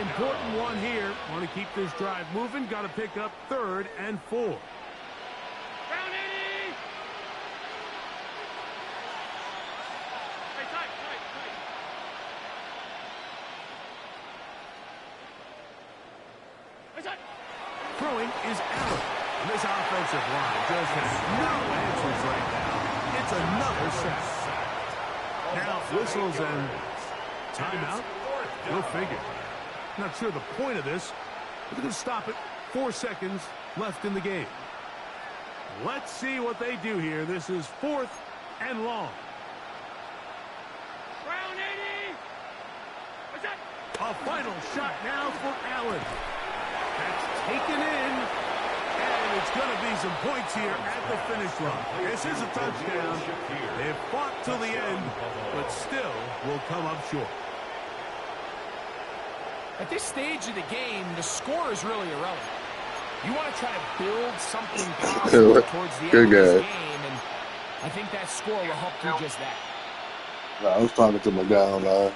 Important one here. Want to keep this drive moving. Got to pick up 3rd and 4. Throwing is Allen. And this offensive line just has no answers right now. It's another sack. Now whistles and timeout. Go figure. Not sure the point of this, but they're going to stop it. 4 seconds left in the game. Let's see what they do here. This is 4th and long. A final shot now for Allen. That's taken in, and it's going to be some points here at the finish line. This is a touchdown. They've fought till the end, but still will come up short. At this stage of the game, the score is really irrelevant. You want to try to build something positive towards the end of this game, and I think that score will help do just that. I was talking to my guy online.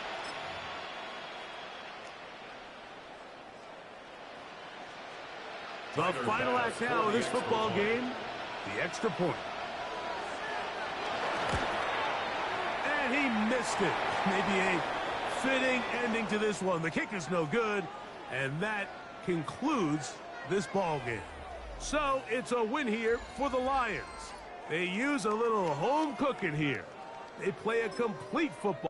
The final act now of this football game, the extra point. And he missed it. Maybe a fitting ending to this one. The kick is no good, and that concludes this ball game. So it's a win here for the Lions. They use a little home cooking here. They play a complete football.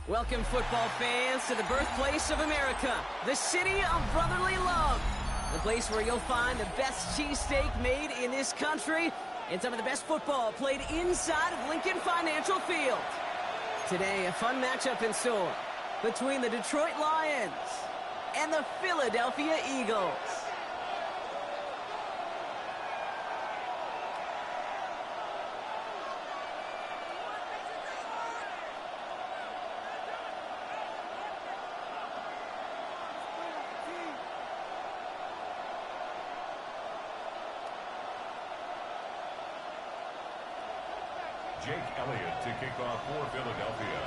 Welcome, football fans, to the birthplace of America, the city of brotherly love, the place where you'll find the best cheesesteak made in this country and some of the best football played inside of Lincoln Financial Field. Today, a fun matchup in store between the Detroit Lions and the Philadelphia Eagles. Jake Elliott to kick off for Philadelphia.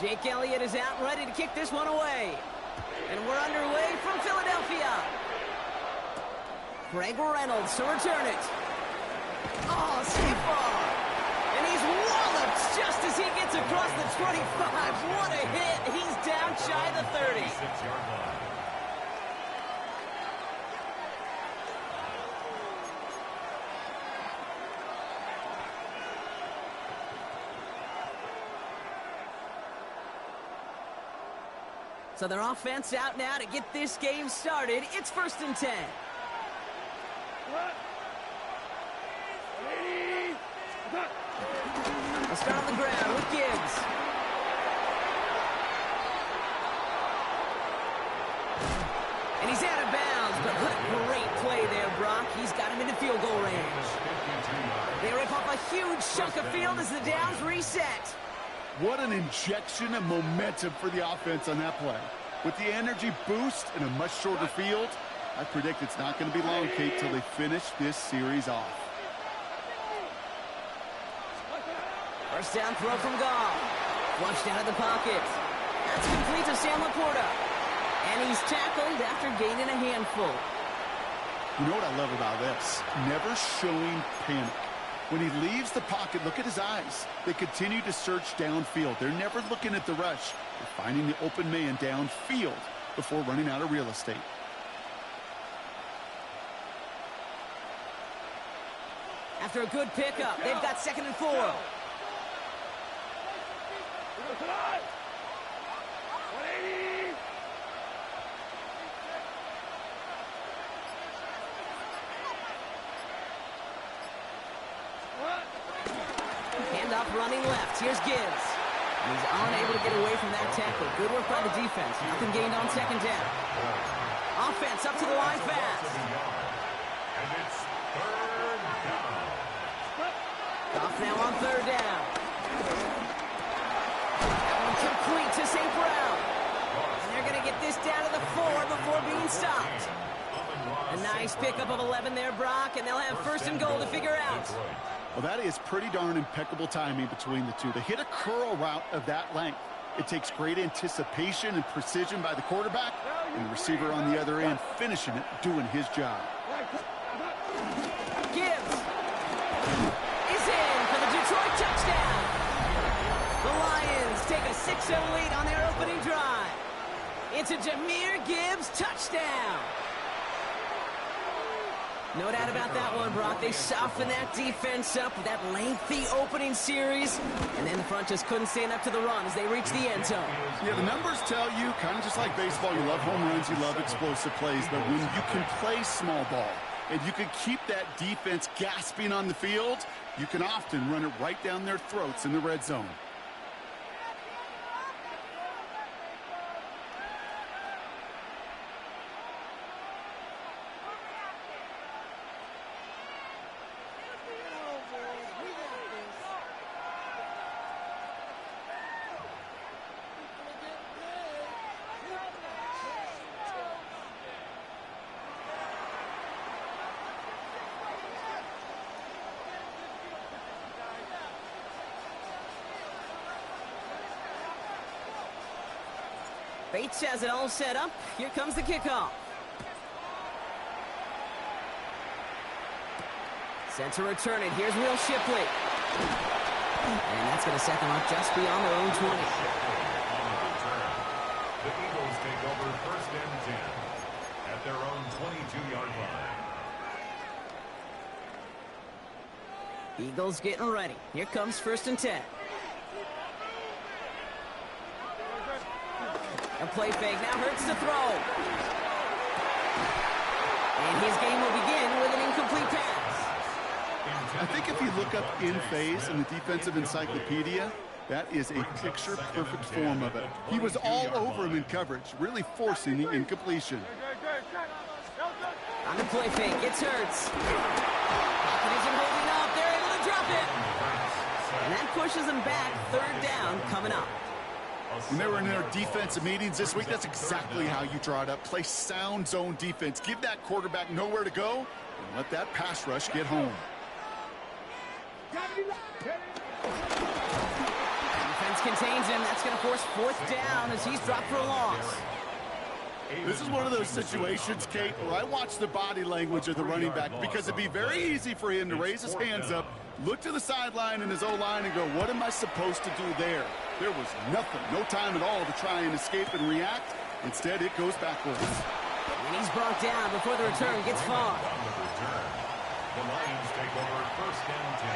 Jake Elliott is out ready to kick this one away. And we're underway from Philadelphia. Greg Reynolds to return it. Oh, safe ball. And he's walloped just as he gets across the 25. What a hit. He's down shy of the 30. 6-yard line. So their offense out now to get this game started. It's 1st and 10. They'll start on the ground with Gibbs. And he's out of bounds, but what a great play there, Brock. He's got him into field goal range. They rip off a huge chunk of field as the downs reset. What an injection of momentum for the offense on that play. With the energy boost and a much shorter field, I predict it's not going to be long, Kate, till they finish this series off. First down throw from Gall. Flushed out of the pocket. That's complete to Sam Laporta. And he's tackled after gaining a handful. You know what I love about this? Never showing panic. When he leaves the pocket, look at his eyes. They continue to search downfield. They're never looking at the rush. They're finding the open man downfield before running out of real estate. After a good pickup, they've got 2nd and 4. Handoff running left. Here's Gibbs. And he's unable to get away from that tackle. Good work by the defense. Nothing gained on 2nd down. Offense up to the line fast. And it's 3rd down. Off now on 3rd down. That one complete to St. Brown. And they're going to get this down to the 4 before being stopped. A nice pickup of 11 there, Brock, and they'll have 1st and goal to figure out. Well, that is pretty darn impeccable timing between the two. To hit a curl route of that length, it takes great anticipation and precision by the quarterback, and the receiver on the other end finishing it, doing his job. Gibbs is in for the Detroit touchdown. The Lions take a 6-0 lead on their opening drive. It's a Jahmyr Gibbs touchdown. No doubt about that one, Brock. They softened that defense up with that lengthy opening series, and then the front just couldn't stand up to the run as they reached the end zone. Yeah, the numbers tell you, kind of just like baseball, you love home runs, you love explosive plays, but when you can play small ball and you can keep that defense gasping on the field, you can often run it right down their throats in the red zone. Bates has it all set up. Here comes the kickoff. Set to return it. Here's Will Shipley. And that's going to set them up just beyond their own 20. The Eagles take over 1st and 10 at their own 22-yard line. Eagles getting ready. Here comes 1st and 10. A play fake now hurts to throw. And his game will begin with an incomplete pass. I think if you look up in phase in the defensive encyclopedia, that is a picture-perfect form of it. He was all over him in coverage, really forcing the incompletion. On the play fake, it's Hurts. Pocket isn't holding up. They're able to drop it. And that pushes them back. 3rd down coming up. When they were in their defensive meetings this week, that's exactly how you draw it up. Play sound zone defense. Give that quarterback nowhere to go and let that pass rush get home. Defense contains him. That's going to force 4th down as he's dropped for a loss. This is one of those situations, Kate, where I watch the body language of the running back because it'd be very easy for him to raise his hands up, look to the sideline in his O-line and go, what am I supposed to do there? There was nothing, no time at all to try and escape and react. Instead, it goes backwards. And he's brought down before the return gets far. The Lions take over 1st and 10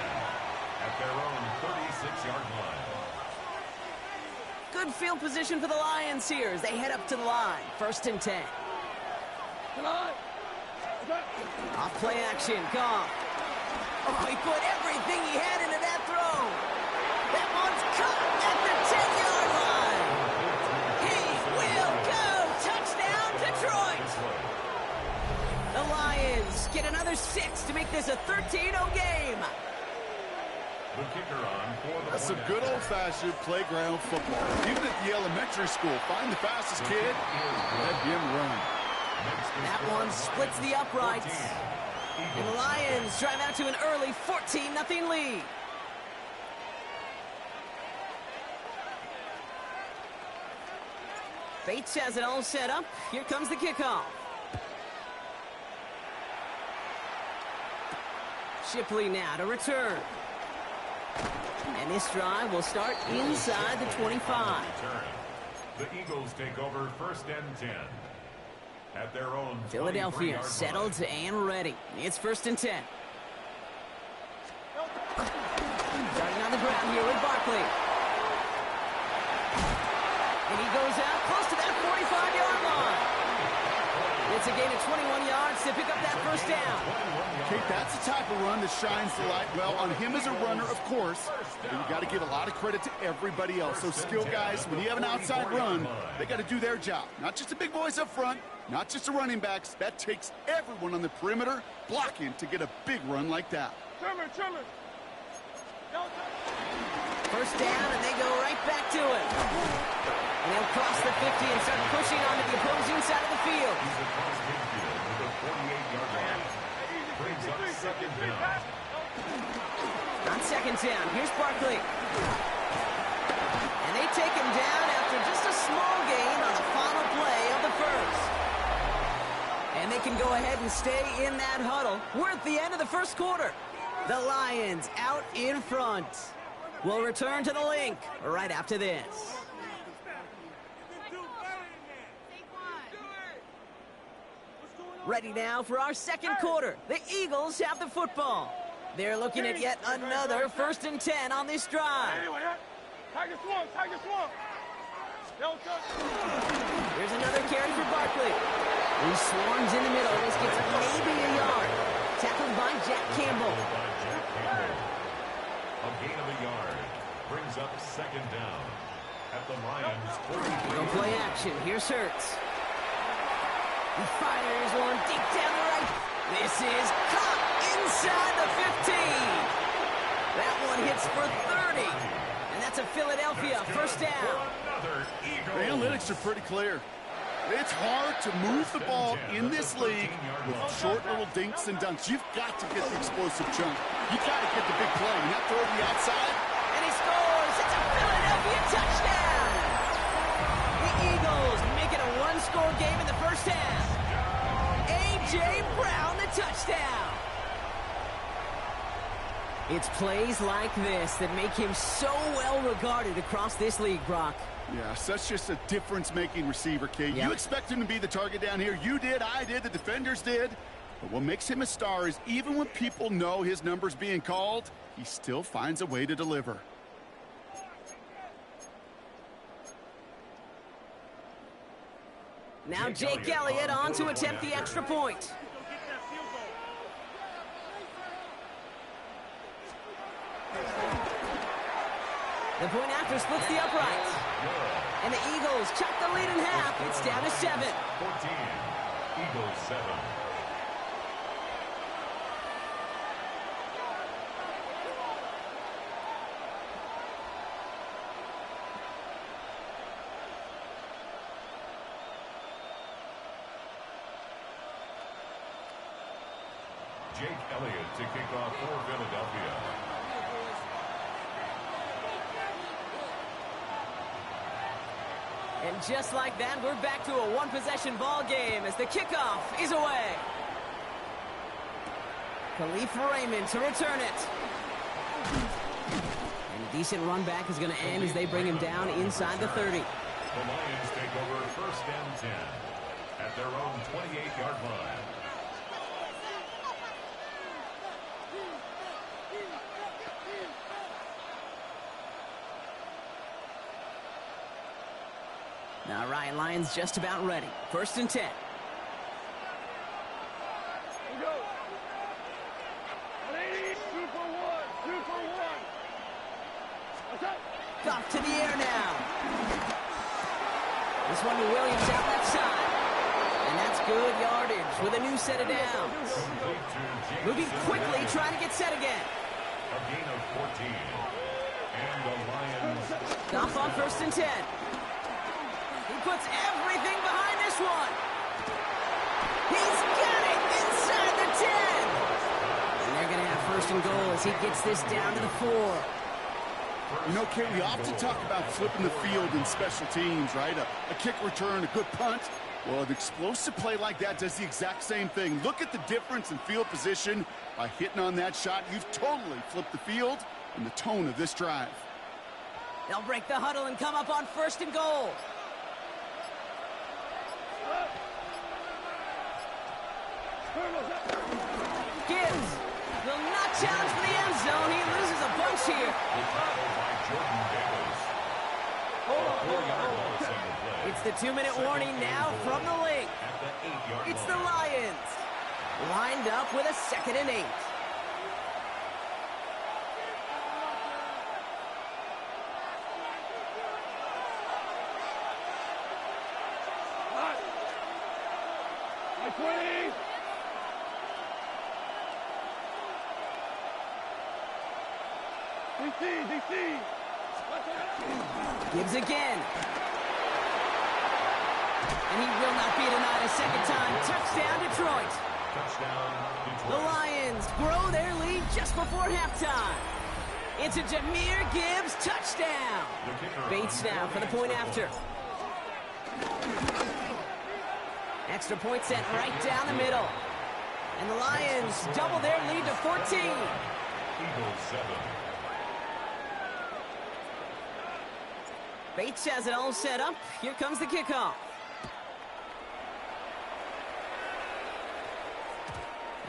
at their own 36-yard line. Good field position for the Lions here as they head up to the line. 1st and 10. Off play action, Goff. Oh, he put everything he had into that throw. That one's caught at the 10-yard line. He will go. Touchdown, Detroit. The Lions get another 6 to make this a 13-0 game. The kicker on for the That's some good old-fashioned playground football. Even at the elementary school, find the fastest kid, let him run. That one splits the uprights. And the Lions drive out to an early 14-0 lead. Bates has it all set up. Here comes the kickoff. Shipley now to return. And this drive will start inside the 25. The Eagles take over 1st and 10. At their own Philadelphia settled and ready. It's 1st and 10. Starting on the ground here with Barkley. And he goes out close to that 45-yard line. It's a gain of 21 yards to pick up that 1st down. Kate, that's the type of run that shines the light well on him as a runner, of course. But you got to give a lot of credit to everybody else. Those skill guys, when you have an outside run, they got to do their job. Not just the big boys up front, not just the running backs. That takes everyone on the perimeter blocking to get a big run like that. 1st down, and they go right back to it. And they'll cross the 50 and start pushing onto the opposing side of the field. On 2nd down, here's Barkley. And they take him down after just a small gain on the final play of the 1st. And they can go ahead and stay in that huddle. We're at the end of the 1st quarter. The Lions out in front. We'll return to the link right after this. Ready now for our 2nd quarter. The Eagles have the football. They're looking at yet another 1st and 10 on this drive. Here's another carry for Barkley. He swarms in the middle. This gets maybe a yard. Tackled by Jack Campbell. A gain of a yard brings up 2nd down at the Lions' 43. No play action. Here's Hurts. He fires one deep down the right. This is caught inside the 15. That one hits for 30. And that's a Philadelphia 1st down. The analytics are pretty clear. It's hard to move the ball in this league with short little dinks and dunks. You've got to get the explosive chunk. You got to get the big play. And that throw to the outside. And he scores. It's a Philadelphia touchdown. The Eagles make it a one-score game in the 1st half. A.J. Brown, the touchdown. It's plays like this that make him so well regarded across this league, Brock. Yeah, such just a difference-making receiver, Kate. Yep. You expect him to be the target down here. You did, I did, the defenders did. But what makes him a star is even when people know his number's being called, he still finds a way to deliver. Now Jake Elliott on to attempt the extra point. The point after splits the uprights. And the Eagles chop the lead in half. It's down to 7. 14. Eagles 7. Jake Elliott to kick off for Philadelphia. And just like that, we're back to a one-possession ball game as the kickoff is away. Khalif Raymond to return it. And a decent run back is going to end as they bring him down inside the 30. The Lions take over 1st and 10 at their own 28-yard line. All right, Lions just about ready. 1st and 10. Off to the air now. This one to Williams out left side. And that's good yardage with a new set of downs. Moving quickly, trying to get set again. A gain of 14. And the Lions. Off on 1st and 10. He puts everything behind this one. He's got it inside the 10. And they're going to have 1st and goal as he gets this down to the 4. You know, Kate, we often talk about flipping the field in special teams, right? A kick return, a good punt. Well, an explosive play like that does the exact same thing. Look at the difference in field position. By hitting on that shot, you've totally flipped the field and the tone of this drive. They'll break the huddle and come up on 1st and goal. Gibbs will not challenge for the end zone. He loses a bunch here. It's the 2-minute warning now from the link. It's the Lions. Lined up with a 2nd and 8. DC. Gibbs again. And he will not be denied a 2nd time. Touchdown, Detroit. The Lions grow their lead just before halftime. It's a Jahmyr Gibbs touchdown. Bates now for the point after. Extra point sent right down the middle. And the Lions double their lead to 14. Eagles 7. Bates has it all set up. Here comes the kickoff.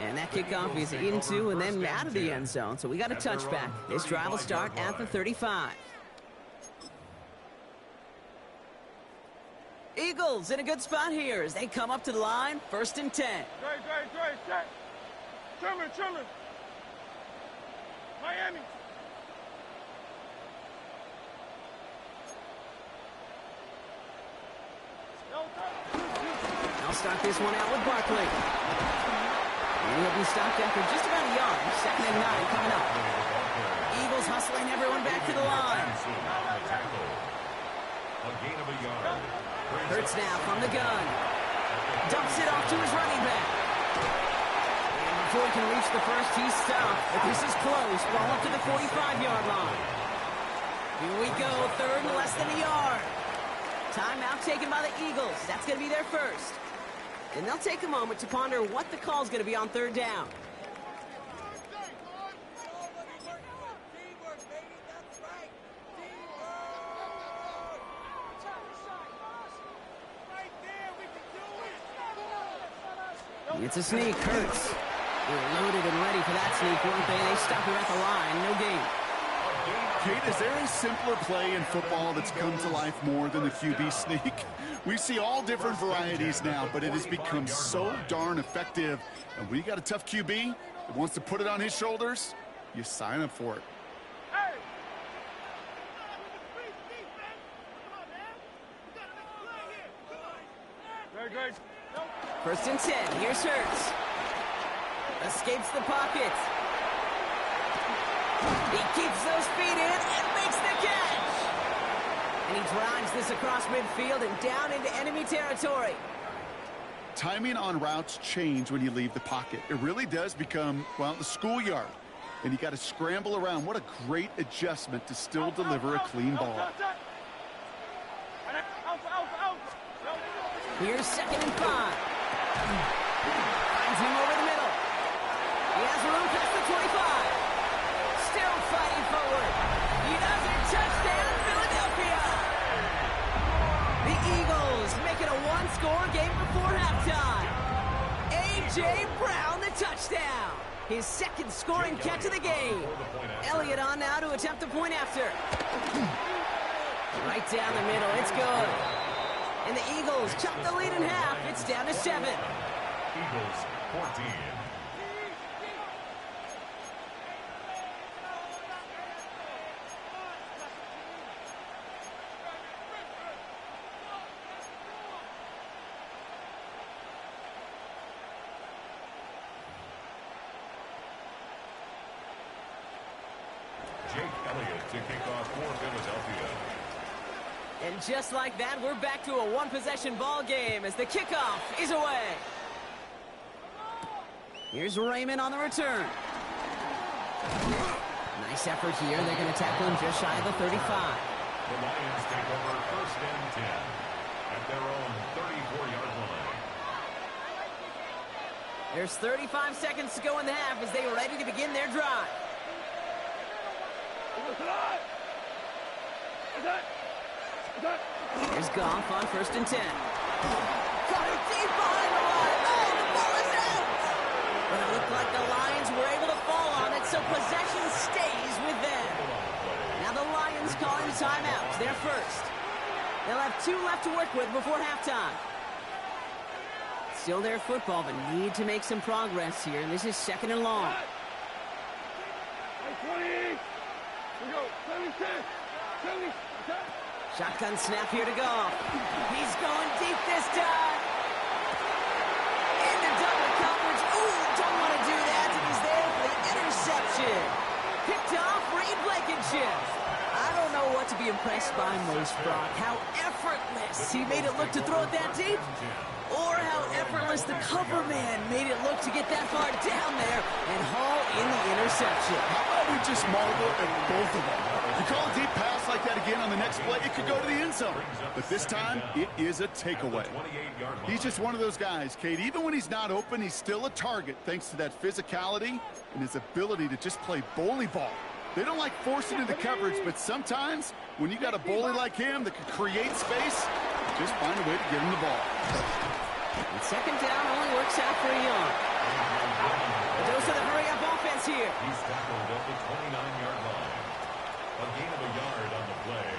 And that kickoff is into and then out of the end zone. So we got a touchback. This drive will start at the 35. Eagles in a good spot here as they come up to the line. 1st and 10. Dre, Sherman. Miami. I'll start this one out with Barkley. And he'll be stopped after just about a yard. 2nd and 9 coming up. Eagles hustling everyone back to the line. A gain of a yard. Hurts now from the gun. Dumps it off to his running back. And before he can reach the 1st, he's stopped. But this is close. Ball up to the 45-yard line. Here we go. 3rd and less than a yard. Timeout taken by the Eagles. That's going to be their 1st. And they'll take a moment to ponder what the call is going to be on 3rd down. It's a sneak. Hurts. They're loaded and ready for that sneak, weren't they? They stop him at the line. No gain. Kate, is there a simpler play in football that's come to life more than the QB sneak? We see all different varieties now, but it has become so darn effective. And when you got a tough QB that wants to put it on his shoulders, you sign up for it. Great. 1st and 10. Here's Hurts. Escapes the pocket. He keeps those feet in and makes the catch. And he drives this across midfield and down into enemy territory. Timing on routes change when you leave the pocket. It really does become, well, the schoolyard. And you got to scramble around. What a great adjustment to still deliver a clean ball. Here's 2nd and 5. Finds him over the middle. He has room past the 25. Still fighting forward. He does it. Touchdown, Philadelphia. The Eagles make it a 1-score game before halftime. A.J. Brown, the touchdown. His 2nd scoring catch of the game. Elliott on now to attempt the point after. Right down the middle. It's good. And the Eagles cut the lead in half. It's down to 7. Eagles 14. Jake Elliott to kick off for Philadelphia. And just like that, we're back to a one-possession ball game as the kickoff is away. Here's Raymond on the return. Nice effort here. They're going to tackle him just shy of the 35. The Lions take over 1st and 10 at their own 34-yard line. There's 35 seconds to go in the half as they are ready to begin their drive. Here's Goff on 1st and 10. Got it deep behind the line. Oh, the ball is out. But it looked like the Lions were able to fall on it, so possession stays with them. Now the Lions calling timeouts. They're first. They'll have 2 left to work with before halftime. Still their football, but need to make some progress here. This is 2nd and long. 20. We go. 70. Shotgun snap here to Goff. He's going deep this time. Into double coverage. Ooh, don't want to do that. It was there for the interception. Picked off Reed Blankenship. I don't know what to be impressed by most, Brock. How effortless he made it look to throw it that deep, or how effortless the cover man made it look to get that far down there and haul in the interception. How about we just marvel at both of them? You call a deep pass like that again on the next play, it could go to the end zone. But this time, it is a takeaway. He's just one of those guys, Kate. Even when he's not open, he's still a target thanks to that physicality and his ability to just play bully ball. They don't like forcing into coverage, but sometimes when you got a bully like him that can create space, just find a way to get him the ball. And 2nd down only works out for Young. A dose of the hurry-up offense here. He's tackled at the 29-yard line. A gain of a yard on the play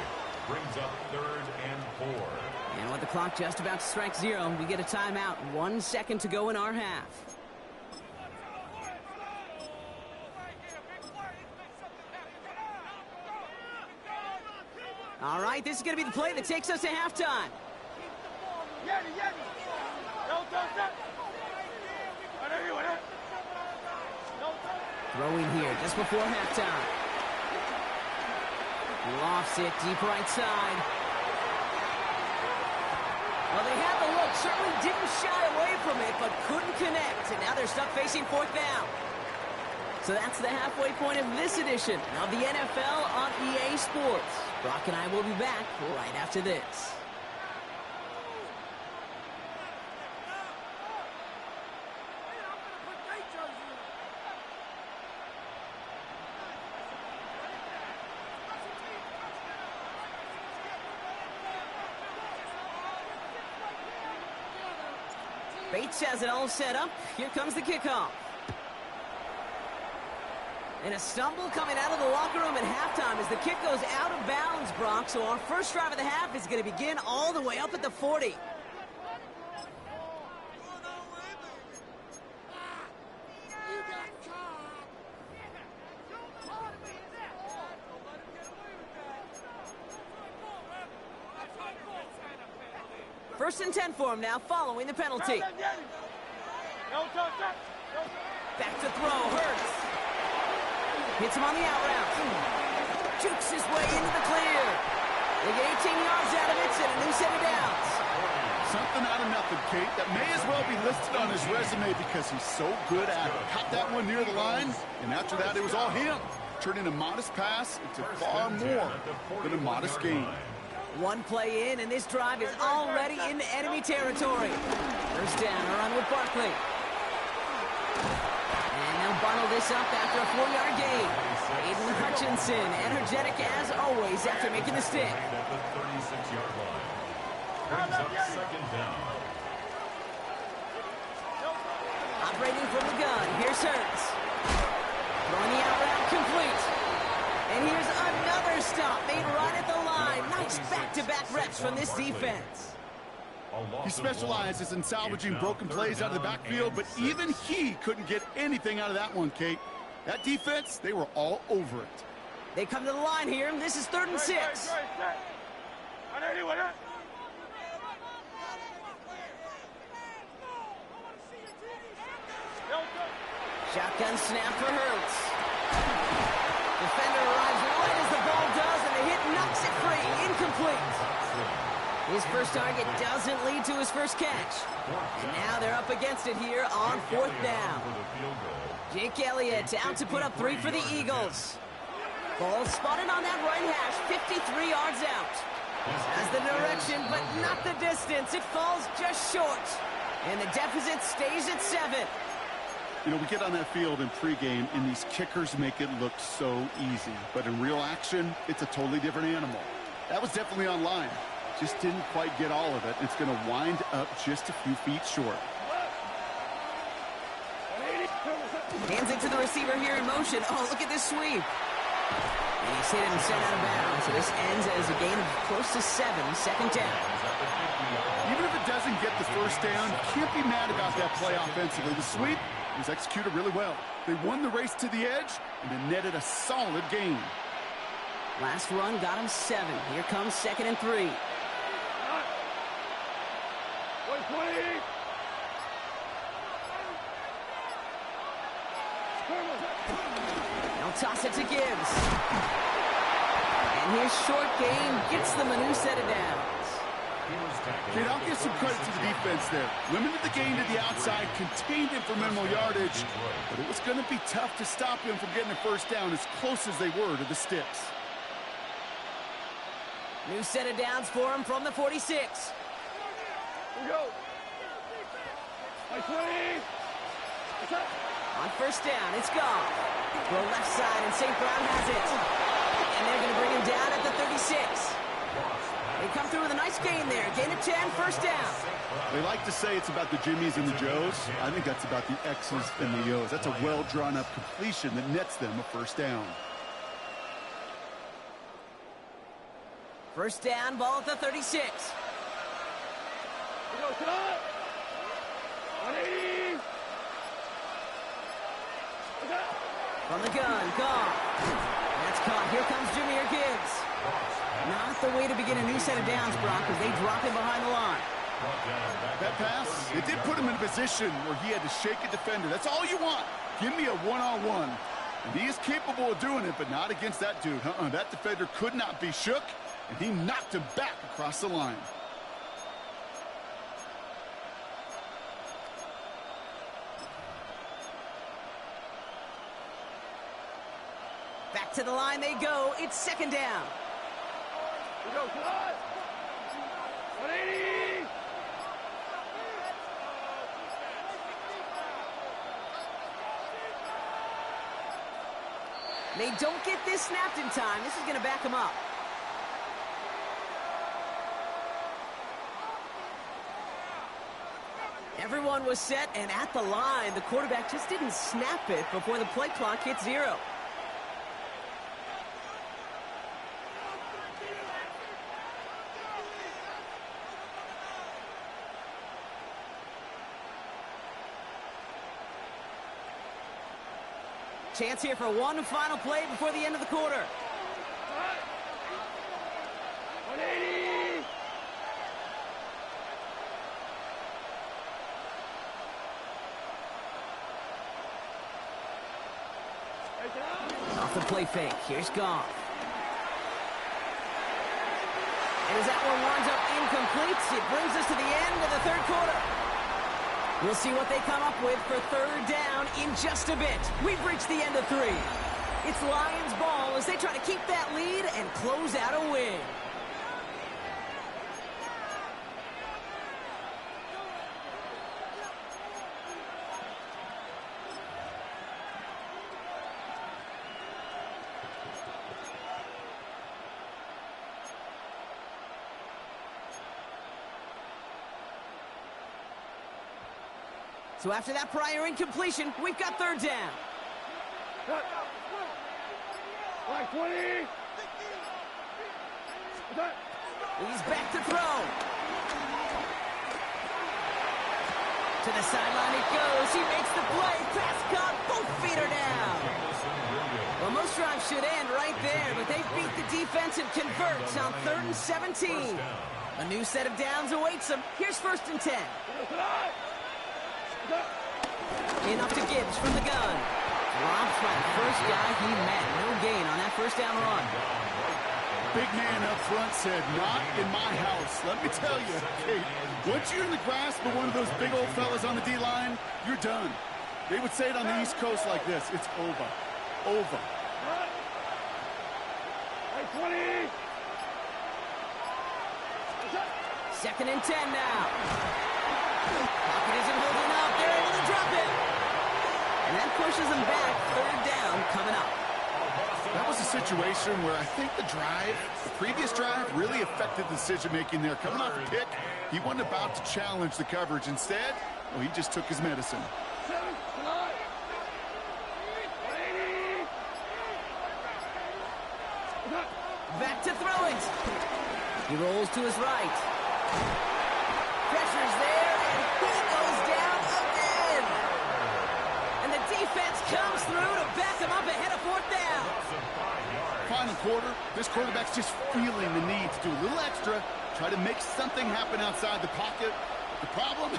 brings up 3rd and 4. And with the clock just about to strike 0, we get a timeout. 1 second to go in our half. All right, this is going to be the play that takes us to halftime. Throwing here just before halftime. Lofts it deep right side. Well, they had the look, certainly didn't shy away from it, but couldn't connect. And now they're stuck facing 4th down. So that's the halfway point of this edition of the NFL on EA Sports. Brock and I will be back right after this. Bates has it all set up. Here comes the kickoff. And a stumble coming out of the locker room at halftime as the kick goes out of bounds, Brock. So our first drive of the half is going to begin all the way up at the 40. First and 10 for him now, following the penalty. Back to throw, Hurts. Hits him on the out route. Jukes his way into the clear. They get 18 yards out of it and a new set of downs. Something out of nothing, Kate. That may as well be listed on his resume because he's so good at it. Caught that one near the line, and after that it was all him. Turning a modest pass into far more than a modest gain. One play in, and this drive is already into enemy territory. First down, a run with Barkley. And they'll bottle this up after a 4-yard gain. Aiden Hutchinson, energetic as always after making the stick. At the 36-yard line. Brings up 2nd down. Operating from the gun, here's Hurts. Throwing the out route complete. And here's another stop made right at the line. Nice back-to-back reps from this defense. He specializes in salvaging broken plays out of the backfield, but even he couldn't get anything out of that one, Kate. That defense, they were all over it. They come to the line here, and this is 3rd and 6. Shotgun snap for Hurts. Defender arrives right as the ball does, and the hit knocks it free. Incomplete. His first target doesn't lead to his first catch. And now they're up against it here on 4th down. Jake Elliott out to put up 3 for the Eagles. Ball spotted on that right hash, 53 yards out. Has the direction, but not the distance. It falls just short. And the deficit stays at 7. You know, we get on that field in pregame, and these kickers make it look so easy. But in real action, it's a totally different animal. That was definitely on line. Just didn't quite get all of it. It's going to wind up just a few feet short. Hands it to the receiver here in motion. Oh, look at this sweep. And he's hit and sent out of bounds. So this ends as a gain of close to 7, 2nd down. Even if it doesn't get the first down, you can't be mad about that play offensively. The sweep was executed really well. They won the race to the edge and then netted a solid gain. Last run got him 7. Here comes 2nd and 3. They'll toss it to Gibbs. And his short game gets them a new set of downs. Kate, I'll give some credit to the defense there. Limited the gain to the outside, contained him for minimal yardage, but it was going to be tough to stop him from getting a first down as close as they were to the sticks. New set of downs for him from the 46. Here we go. On first down, it's gone. Throw left side, and St. Brown has it. And they're going to bring him down at the 36. They come through with a nice gain there. Gain of 10, first down. They like to say it's about the Jimmies and the Joes. I think that's about the X's and the O's. That's a well-drawn-up completion that nets them a first down. First down, ball at the 36. From the gun, gone. That's caught. Here comes Jahmyr Gibbs. Not the way to begin a new set of downs, Brock, as they drop him behind the line. That pass, it did put him in a position where he had to shake a defender. That's all you want. Give me a one-on-one. And he is capable of doing it, but not against that dude. That defender could not be shook, and he knocked him back across the line. Back to the line they go. It's second down. We go, Todd. 180. They don't get this snapped in time. This is going to back them up. Everyone was set and at the line. The quarterback just didn't snap it before the play clock hit 0. Chance here for one final play before the end of the quarter. 180. Off the play fake. Here's Goff. And as that one winds up incomplete, it brings us to the end of the third quarter. We'll see what they come up with for third down in just a bit. We've reached the end of 3. It's Lions ball as they try to keep that lead and close out a win. So after that prior incompletion, we've got third down. Like 20. He's back to throw. To the sideline it goes. He makes the play. Pass caught. Both feet are down. Well, most drives should end right there, but they beat the defense and converts on 3rd and 17. A new set of downs awaits them. Here's 1st and 10. In up to Gibbs from the gun. Drops by the first guy he met. No gain on that 1st down run. Big man up front said, not in my house. Let me tell you, Kate, once you're in the grasp of one of those big old fellas on the D-line, you're done. They would say it on the East Coast like this. It's over. Over. 20. 2nd and 10 now. Pocket isn't holding up. They're able to drop it. And that pushes them back. 3rd down coming up. That was a situation where I think the previous drive, really affected the decision-making there. Coming off a pick, he wasn't about to challenge the coverage. Instead, well, he just took his medicine. Back to throw it. He rolls to his right. Pressure's there, and he goes down again. And the defense comes through to back him up ahead of 4th down. Final quarter, this quarterback's just feeling the need to do a little extra, try to make something happen outside the pocket. The problem,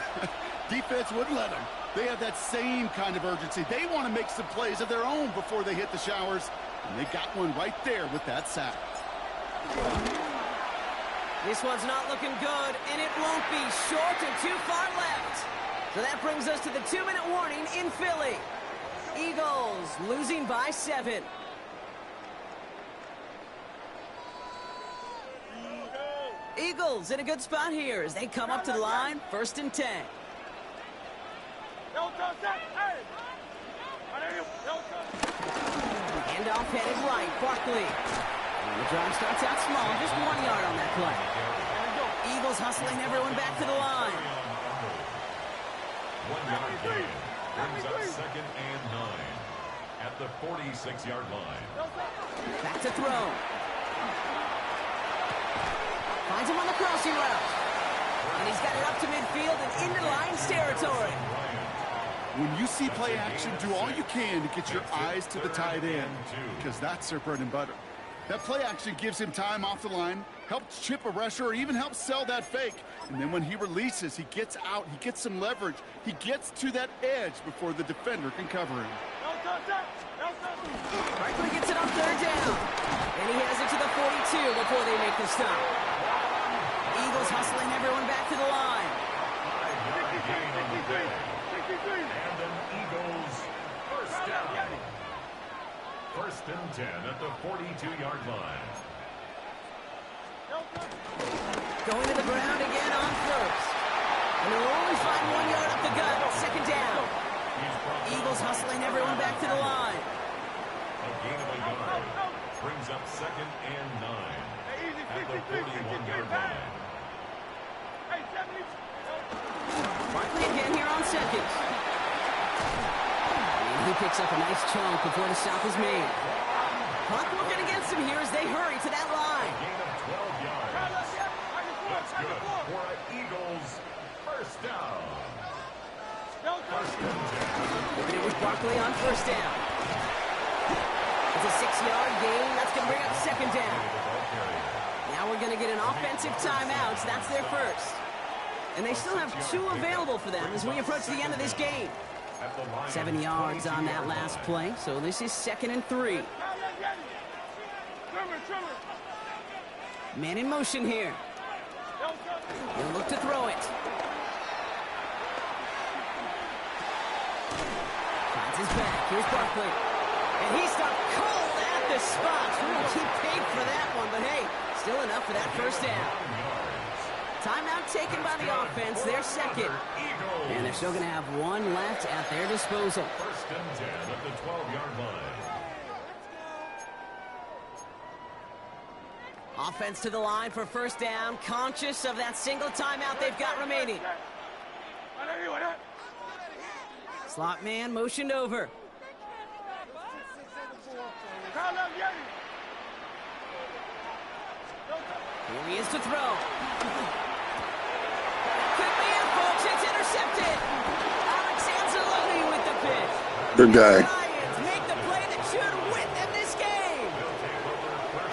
defense wouldn't let them. They have that same kind of urgency. They want to make some plays of their own before they hit the showers, and they got one right there with that sack. This one's not looking good, and it won't be. Short and too far left. So that brings us to the 2-minute warning in Philly. Eagles losing by 7. Eagles in a good spot here as they come up to the line. 1st and 10. Handoff headed right. Barkley. And the drive starts out small. Just 1 yard on that play. Eagles hustling everyone back to the line. 1 yard gain. Brings up 2nd and 9 at the 46-yard line. Back to throw. Finds him on the crossing route. And he's got it up to midfield and into Lions territory. When you see play action, do all you can to get your eyes to the tight end, because that's their bread and butter. That play action gives him time off the line, helps chip a rusher, or even helps sell that fake. And then when he releases, he gets out, he gets some leverage. He gets to that edge before the defender can cover him. Barkley gets it on 3rd down. And he has it to the 42 before they make the stop. Eagles hustling everyone back to the line. And an Eagles 1st down. 1st and 10 at the 42-yard line. Going to the ground again on 1st. And they'll only find 1 yard up the gut. 2nd down. Eagles hustling everyone back to the line. A gain of a yard. Brings up 2nd and 9 at the 41-yard line. Barkley again here on 2nd. And he picks up a nice chunk before the stop is made. Clock working against him here as they hurry to that line. Gain of 12 yards. That's good for an Eagles 1st down. 1st and 10. It was Barkley on 1st down. It's a 6-yard gain. That's going to bring up 2nd down. Now we're going to get an offensive timeout. So that's their first. And they still have 2 available for them as we approach the end of this game. 7 yards on that last play, so this is 2nd and 3. Man in motion here. He'll look to throw it. Finds his back. Here's Barkley. And he stopped cold at the spot. We will keep paid for that one, but hey, still enough for that 1st down. Timeout taken by the offense, their 2nd. And they're still going to have 1 left at their disposal. 1st and 10 at the 12-yard line. Offense to the line for 1st down, conscious of that single timeout they've got remaining. Slot man motioned over. Here he is to throw. Could be it, folks. It's intercepted. Good game. Lions make the play that should win them this game.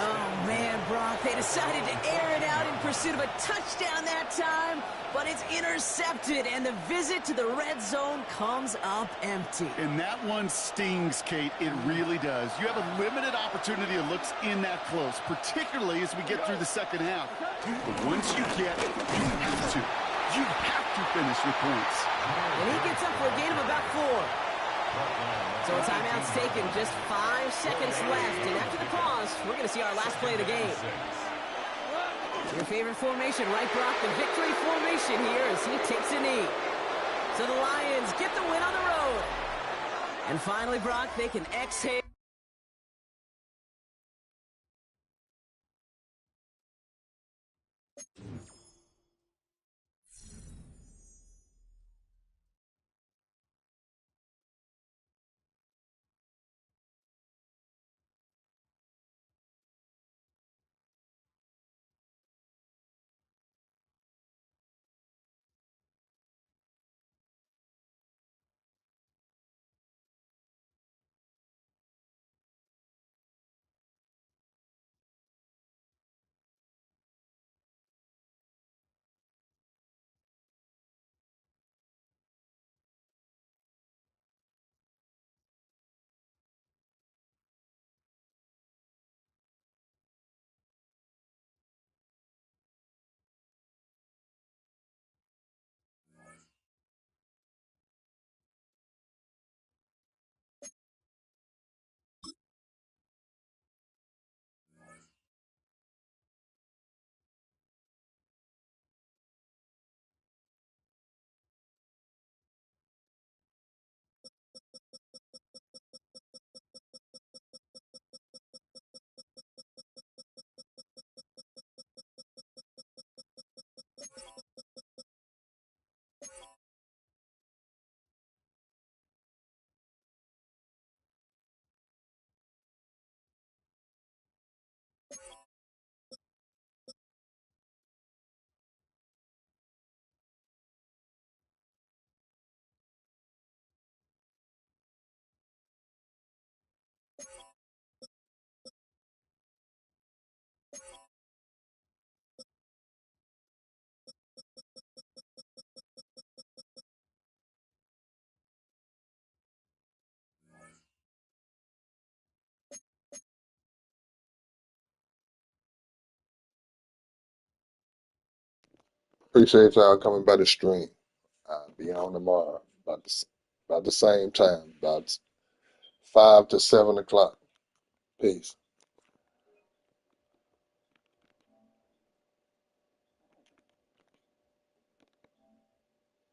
Oh, man, Brock, they decided to air it out in pursuit of a touchdown that time, but it's intercepted, and the visit to the red zone comes up empty. And that one stings, Kate. It really does. You have a limited opportunity to look in that close, particularly as we get through the second half. But once you get, you have to finish with points. And he gets up for a gain of about 4. So a timeout's taken, just 5 seconds left. And after the pause, we're going to see our last play of the game. Your favorite formation, right, Brock? The victory formation here as he takes a knee. So the Lions get the win on the road. And finally, Brock, they can exhale. Appreciate y'all coming by the stream. I'll be on tomorrow about the same time, about 5 to 7 o'clock. Peace.